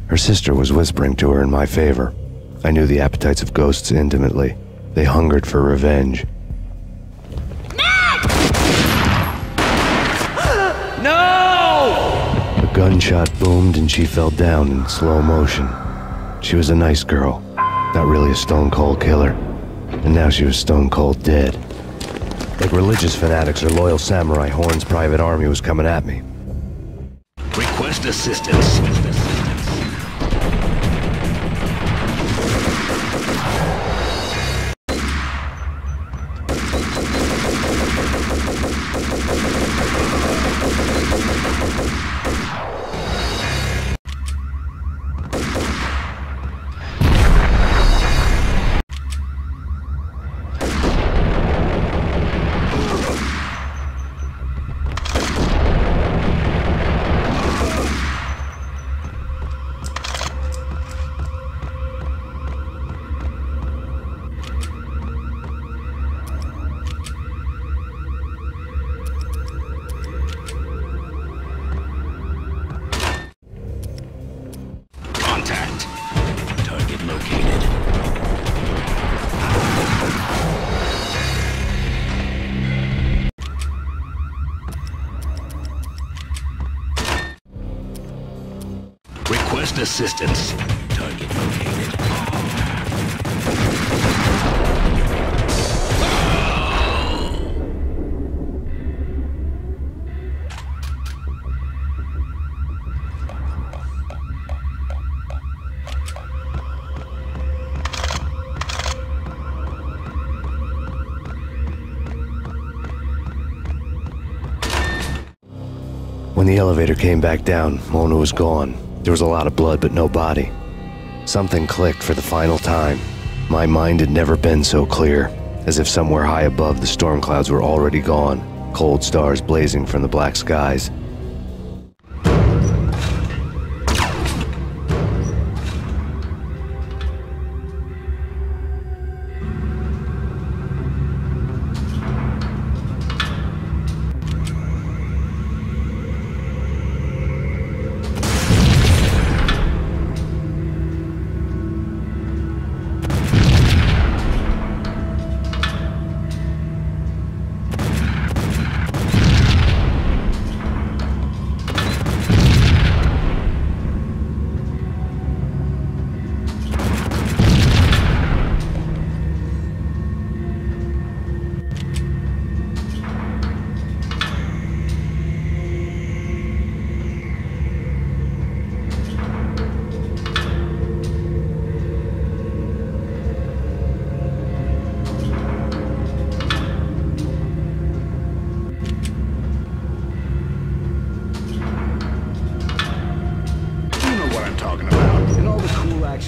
B: Her sister was whispering to her in my favor. I knew the appetites of ghosts intimately. They hungered for revenge.
H: No!
B: A gunshot boomed and she fell down in slow motion. She was a nice girl, not really a stone-cold killer. And now she was stone-cold dead. Like religious fanatics or loyal samurai, Horn's private army was coming at me.
E: Request assistance. Request assistance. Target located.
B: When the elevator came back down, Mona was gone. There was a lot of blood, but no body. Something clicked for the final time. My mind had never been so clear, as if somewhere high above the storm clouds were already gone, cold stars blazing from the black skies.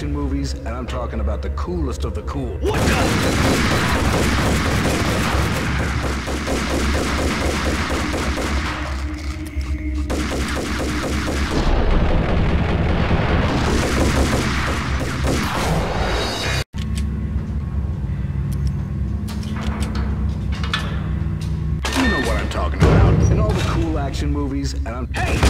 E: Movies, and I'm talking about the coolest of the cool. What You know what I'm talking about. In all the cool action movies, and I'm... Hey!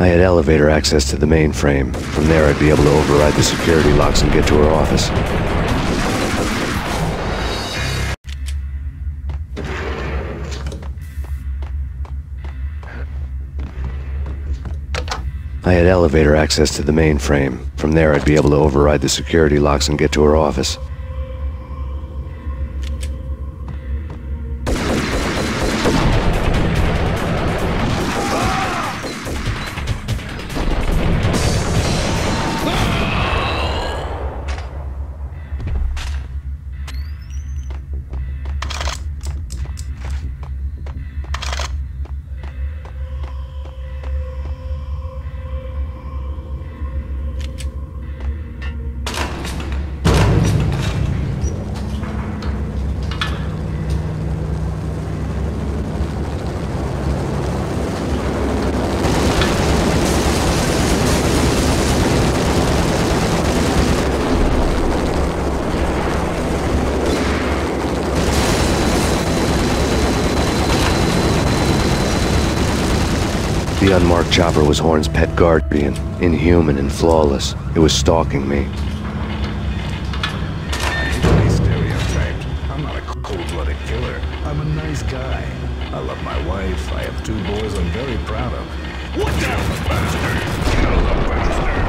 B: I had elevator access to the mainframe. From there, I'd be able to override the security locks and get to her office. I had elevator access to the mainframe. From there, I'd be able to override the security locks and get to her office. The unmarked chopper was Horn's pet guardian, inhuman and flawless. It was stalking me.
E: I hate to be stereotyped. I'm not a cold-blooded killer. I'm a nice guy. I love my wife. I have 2 boys I'm very proud of. What the bastard? Kill the bastard!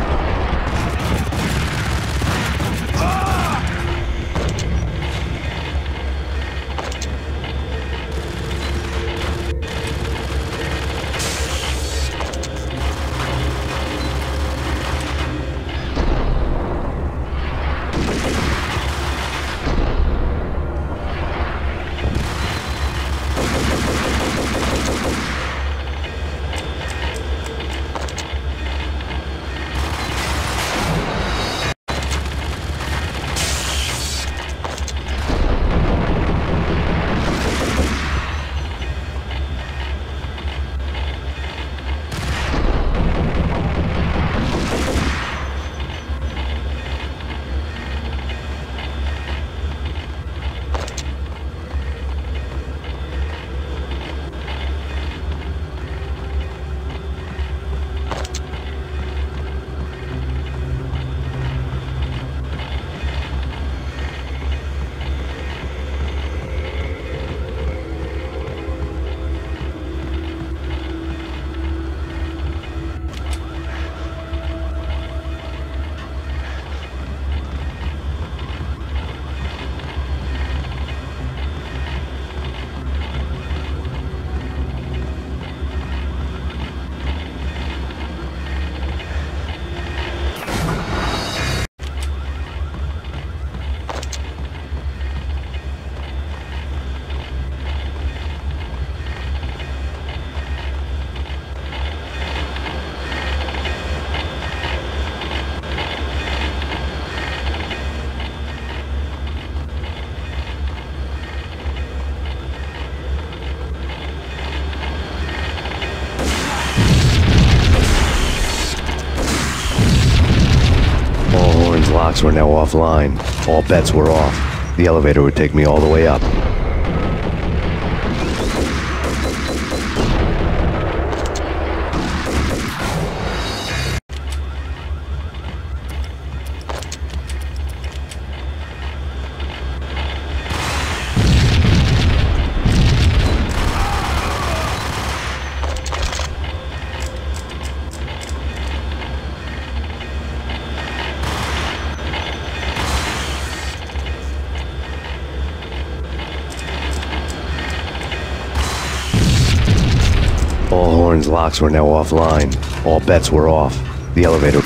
B: Locks were now offline. All bets were off. The elevator would take me all the way up. All Horn's locks were now offline. All bets were off. The elevator...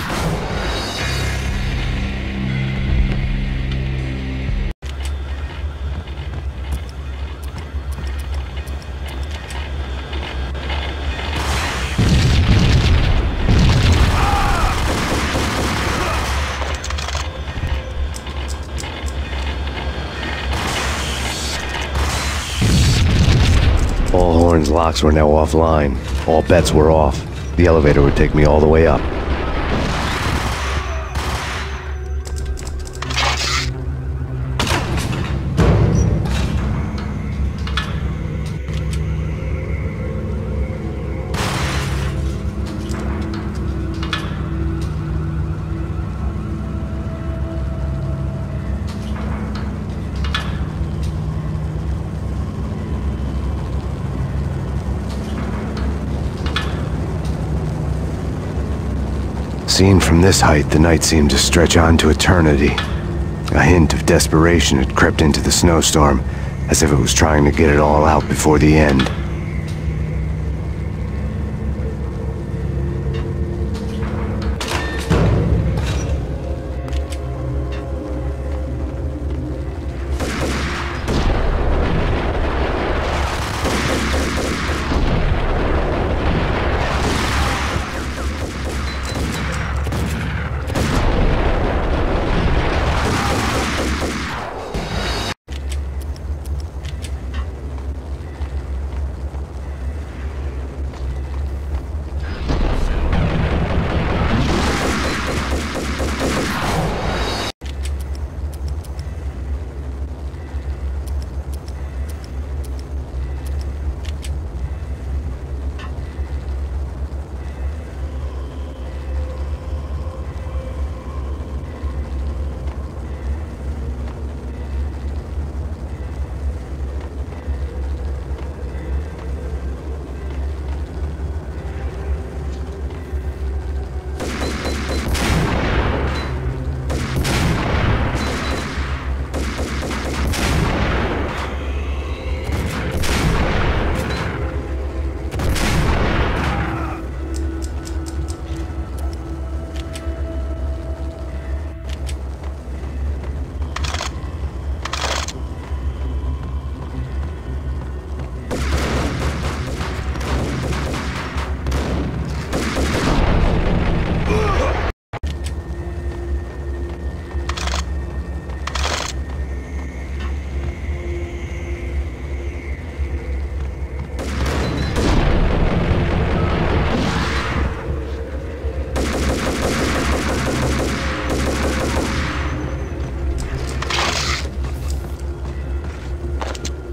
B: All Horn's locks were now offline. All bets were off. The elevator would take me all the way up. Seen from this height, the night seemed to stretch on to eternity. A hint of desperation had crept into the snowstorm, as if it was trying to get it all out before the end.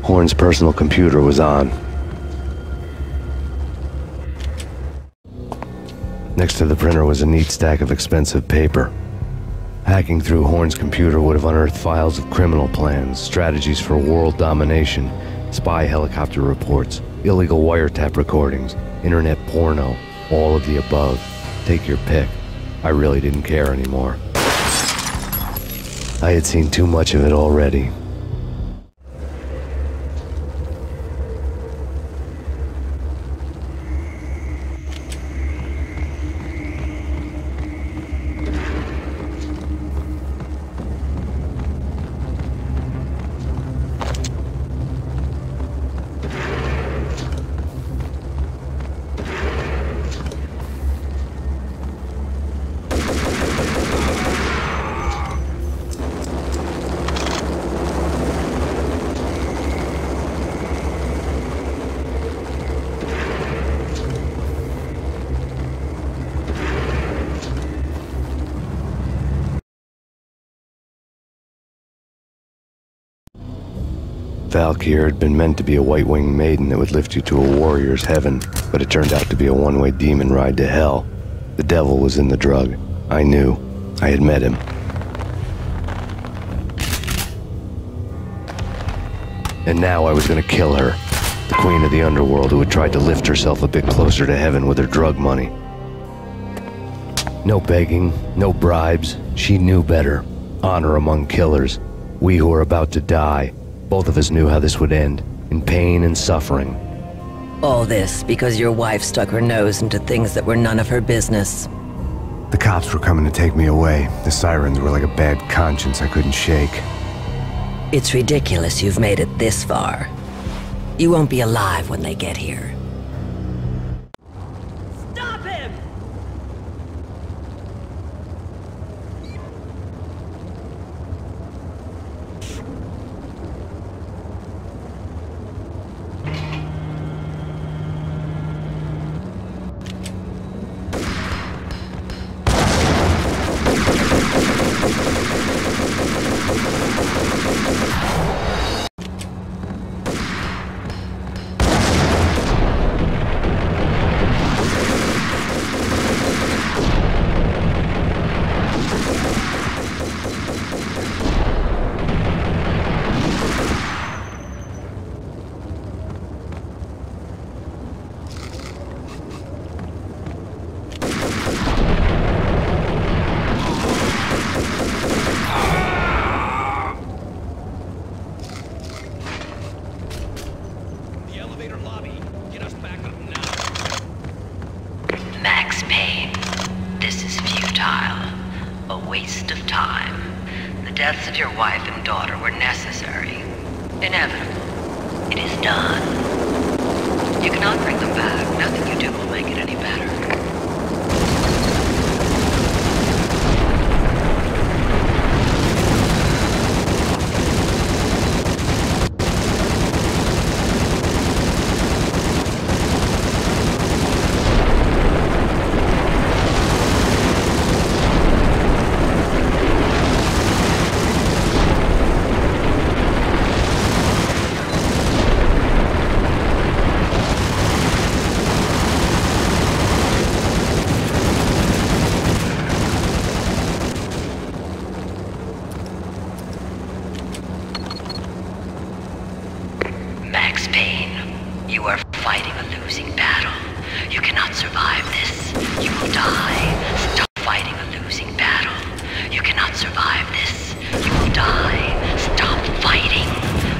B: Horn's personal computer was on. Next to the printer was a neat stack of expensive paper. Hacking through Horn's computer would have unearthed files of criminal plans, strategies for world domination, spy helicopter reports, illegal wiretap recordings, internet porno, all of the above. Take your pick. I really didn't care anymore. I had seen too much of it already. Valkyr had been meant to be a white-winged maiden that would lift you to a warrior's heaven, but it turned out to be a one-way demon ride to hell. The devil was in the drug. I knew. I had met him. And now I was gonna kill her. The queen of the underworld who had tried to lift herself a bit closer to heaven with her drug money. No begging, no bribes. She knew better. Honor among killers. We who were about to die. Both of us knew how this would end, in pain and suffering.
L: All this because your wife stuck her nose into things that were none of her business.
B: The cops were coming to take me away. The sirens were like a bad conscience I couldn't shake.
L: It's ridiculous you've made it this far. You won't be alive when they get here.
A: Stop him!
L: of your wife and daughter were necessary, inevitable. It is done. You cannot bring them back. Nothing you do will make it any better. Max Payne, you are fighting a losing battle. You cannot survive this. You will die. Stop fighting a losing battle. You cannot survive this. You will die. Stop fighting.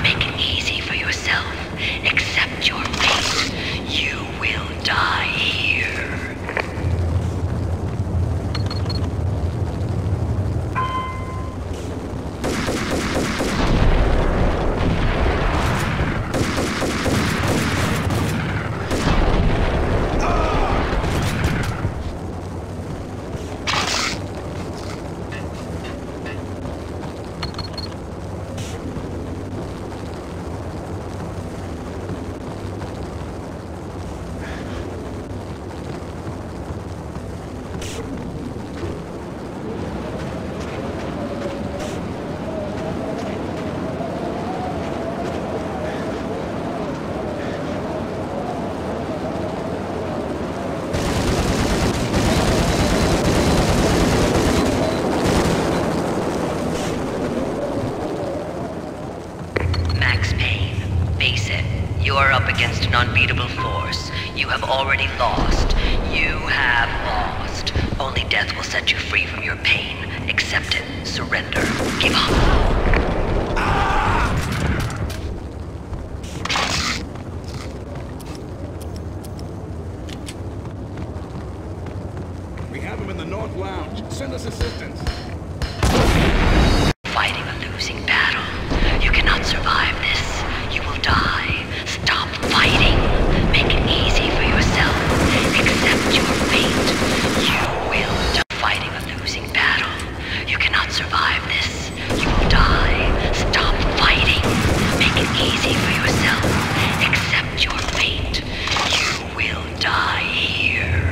L: Make it easy for yourself. Accept your fate. You will die here. You are up against an unbeatable force. You have already lost. You have lost. Only death will set you free from your pain. Accept it. Surrender. Give up.
E: We have him in the North Lounge. Send us assistance.
L: Fighting a losing battle. You cannot survive this. You will die. Stop fighting. Make it easy for yourself. Accept your fate. You will die. Fighting a losing battle. You cannot survive this. You will die. Stop fighting. Make it easy for yourself. Accept your fate. You will die here.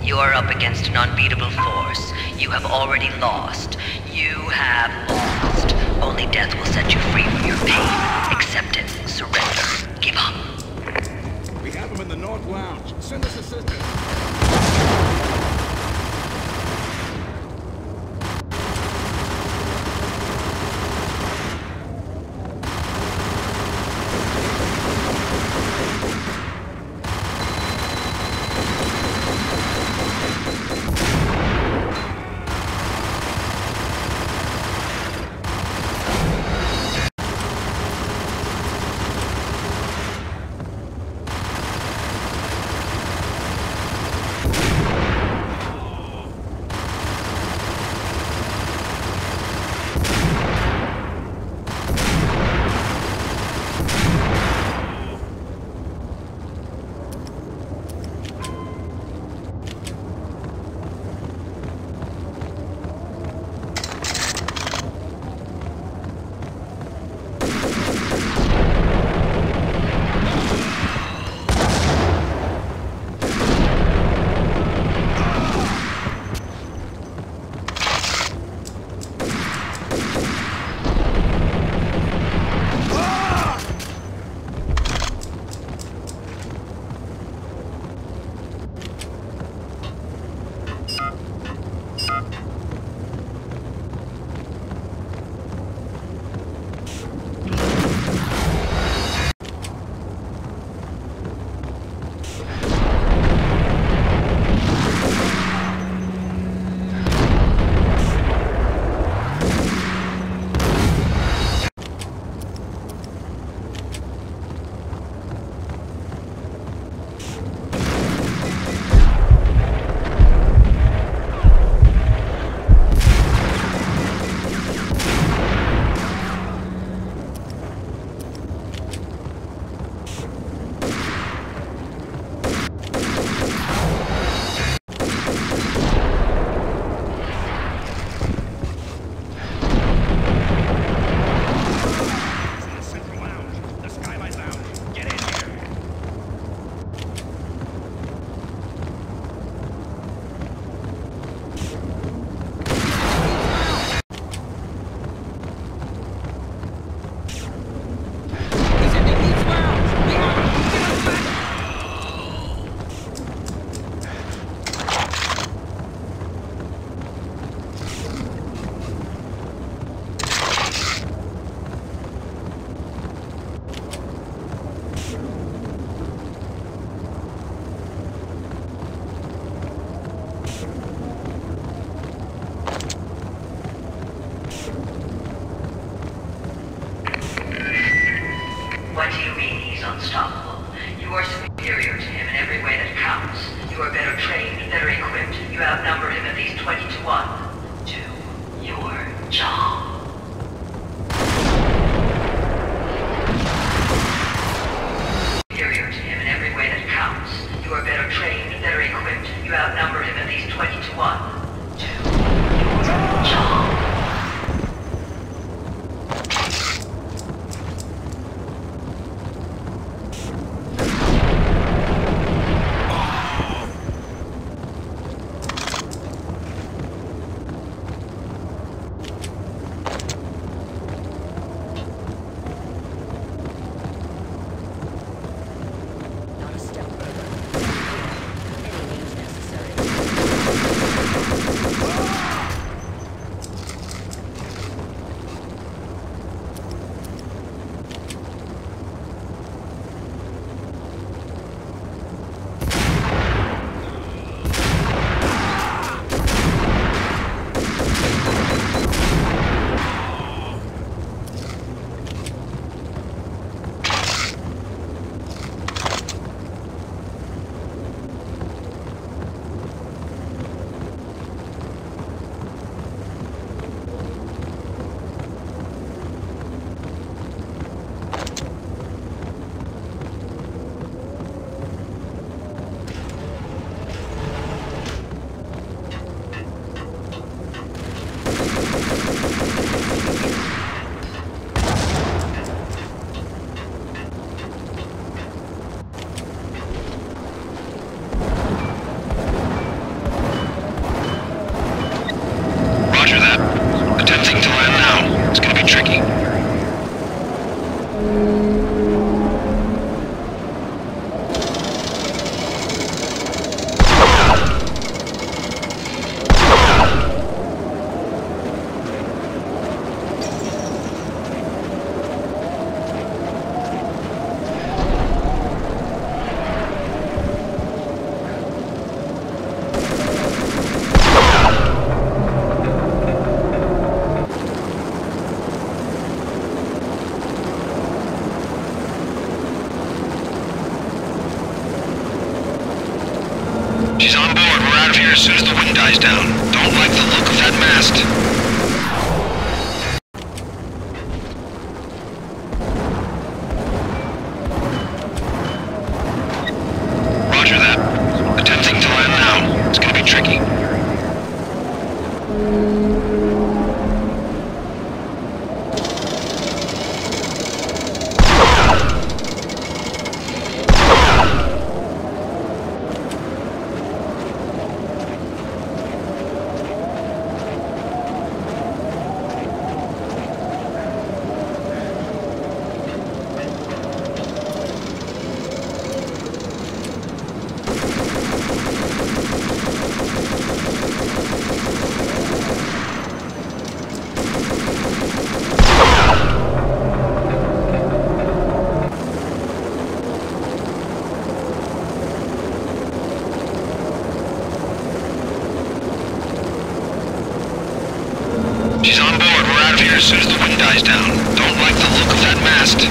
L: You are up against an unbeatable force. You have already lost. You have lost. Only death will set you free from your pain. Accept it. Surrender. Give up.
E: We have him in the North Lounge. Send us assistance.
G: tricky. She's on board. We're out of here as soon as the wind dies down. Don't like the look of that mast. Roger that. Attempting to land now. It's gonna be tricky. She's on board. We're out of here as soon as the wind dies down. Don't like the look of that mast.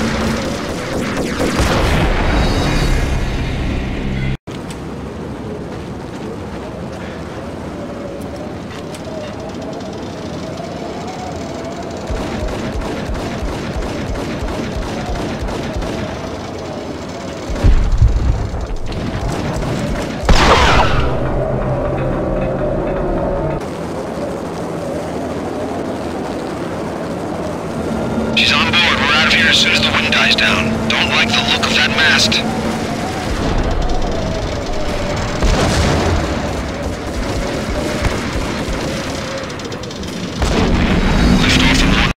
G: She's on board. We're out of here as soon as the wind dies down. Don't like the look of that mast. Lift off in one.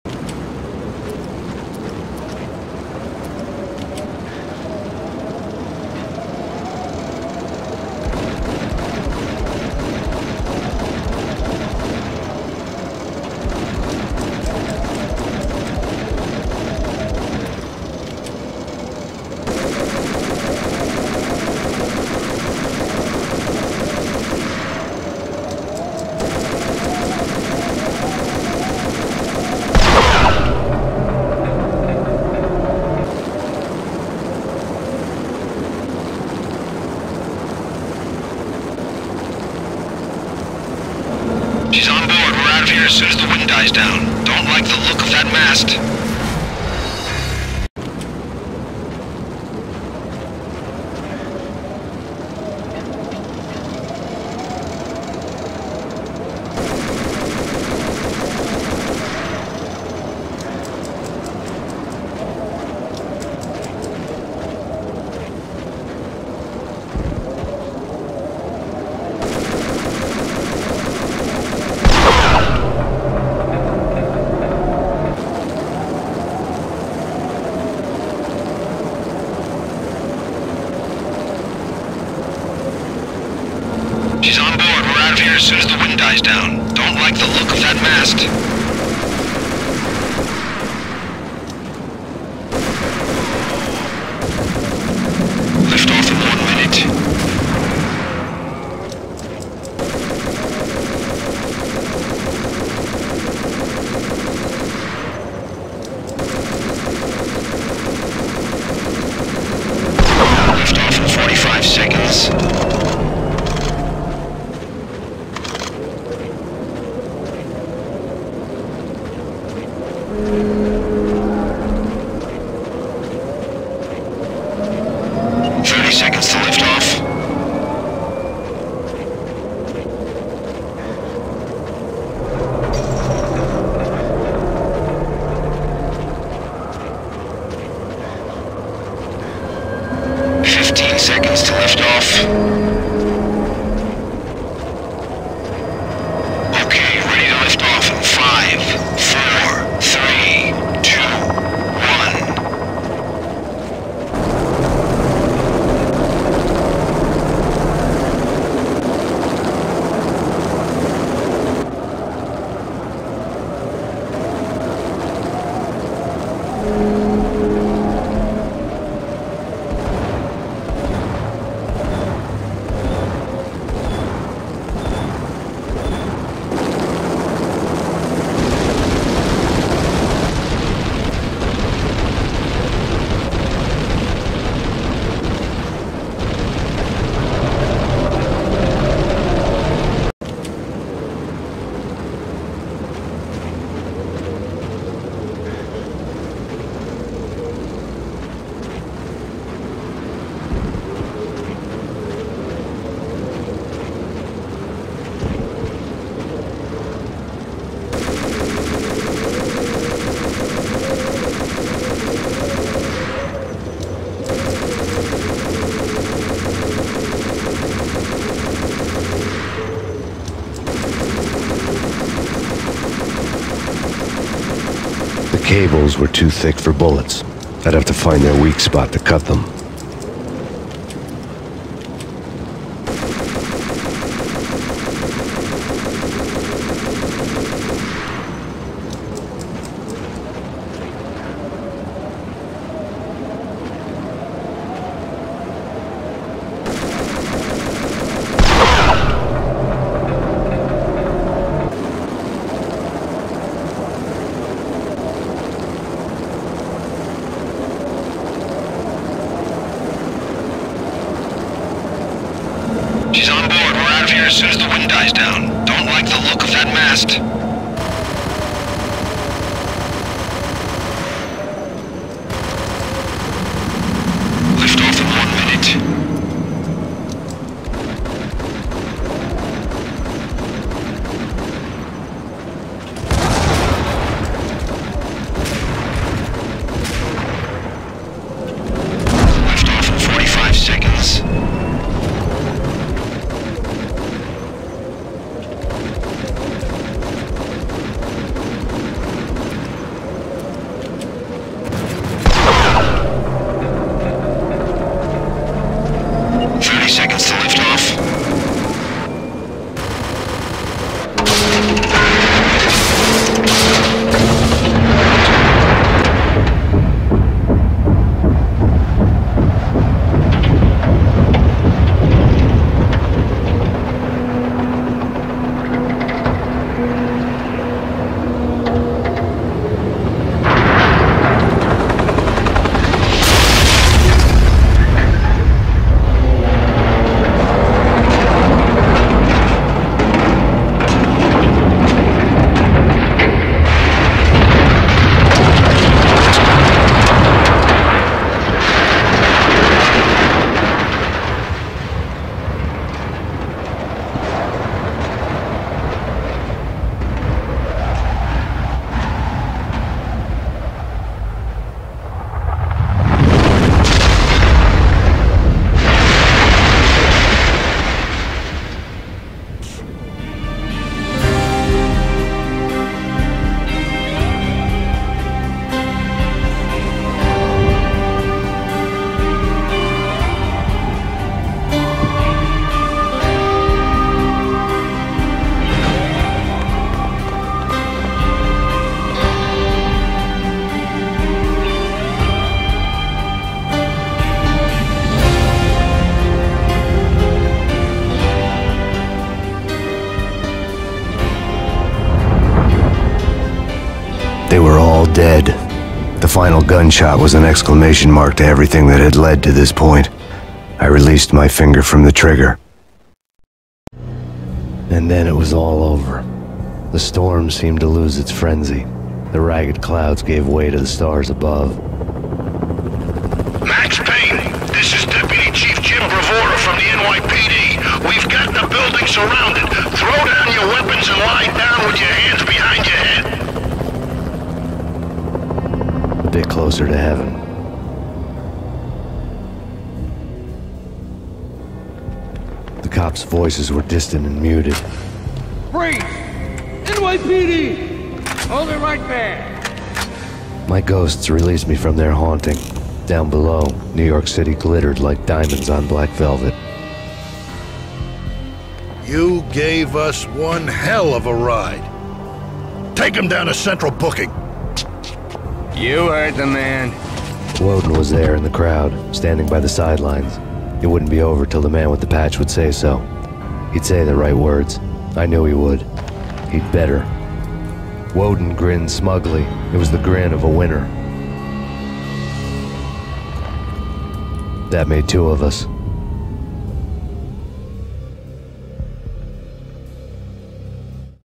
G: She's on board. We're out of here as soon as the wind dies down. Don't like the look of that mast. She's on board. We're out of here as soon as the wind dies down. Don't like the look of that mast. Lift off in 1 minute. Lift off in 45 seconds. 30 seconds to lift off. 15 seconds to lift off. Okay, ready to lift off in 5, 4, 3,
B: cables were too thick for bullets. I'd have to find their weak spot to cut them.
G: She's on board. We're out of here as soon as the wind dies down. Don't like the look of that mast. Lift off in 1 minute. Lift off in 45 seconds. Seconds to lift off.
B: They were all dead. The final gunshot was an exclamation mark to everything that had led to this point. I released my finger from the trigger. And then it was all over. The storm seemed to lose its frenzy. The ragged clouds gave way to the stars above.
O: Max Payne, this is Deputy Chief Jim Bravura from the NYPD. We've got the building surrounded. Throw down your weapons and lie down with your hands behind your head.
B: A bit closer to heaven. The cops' voices were distant and muted.
I: Freeze! NYPD! Hold it right there!
B: My ghosts released me from their haunting. Down below, New York City glittered like diamonds on black velvet.
O: You gave us one hell of a ride. Take him down to Central Booking.
N: You heard the man.
B: Woden was there in the crowd, standing by the sidelines. It wouldn't be over till the man with the patch would say so. He'd say the right words. I knew he would. He'd better. Woden grinned smugly. It was the grin of a winner. That made two of us.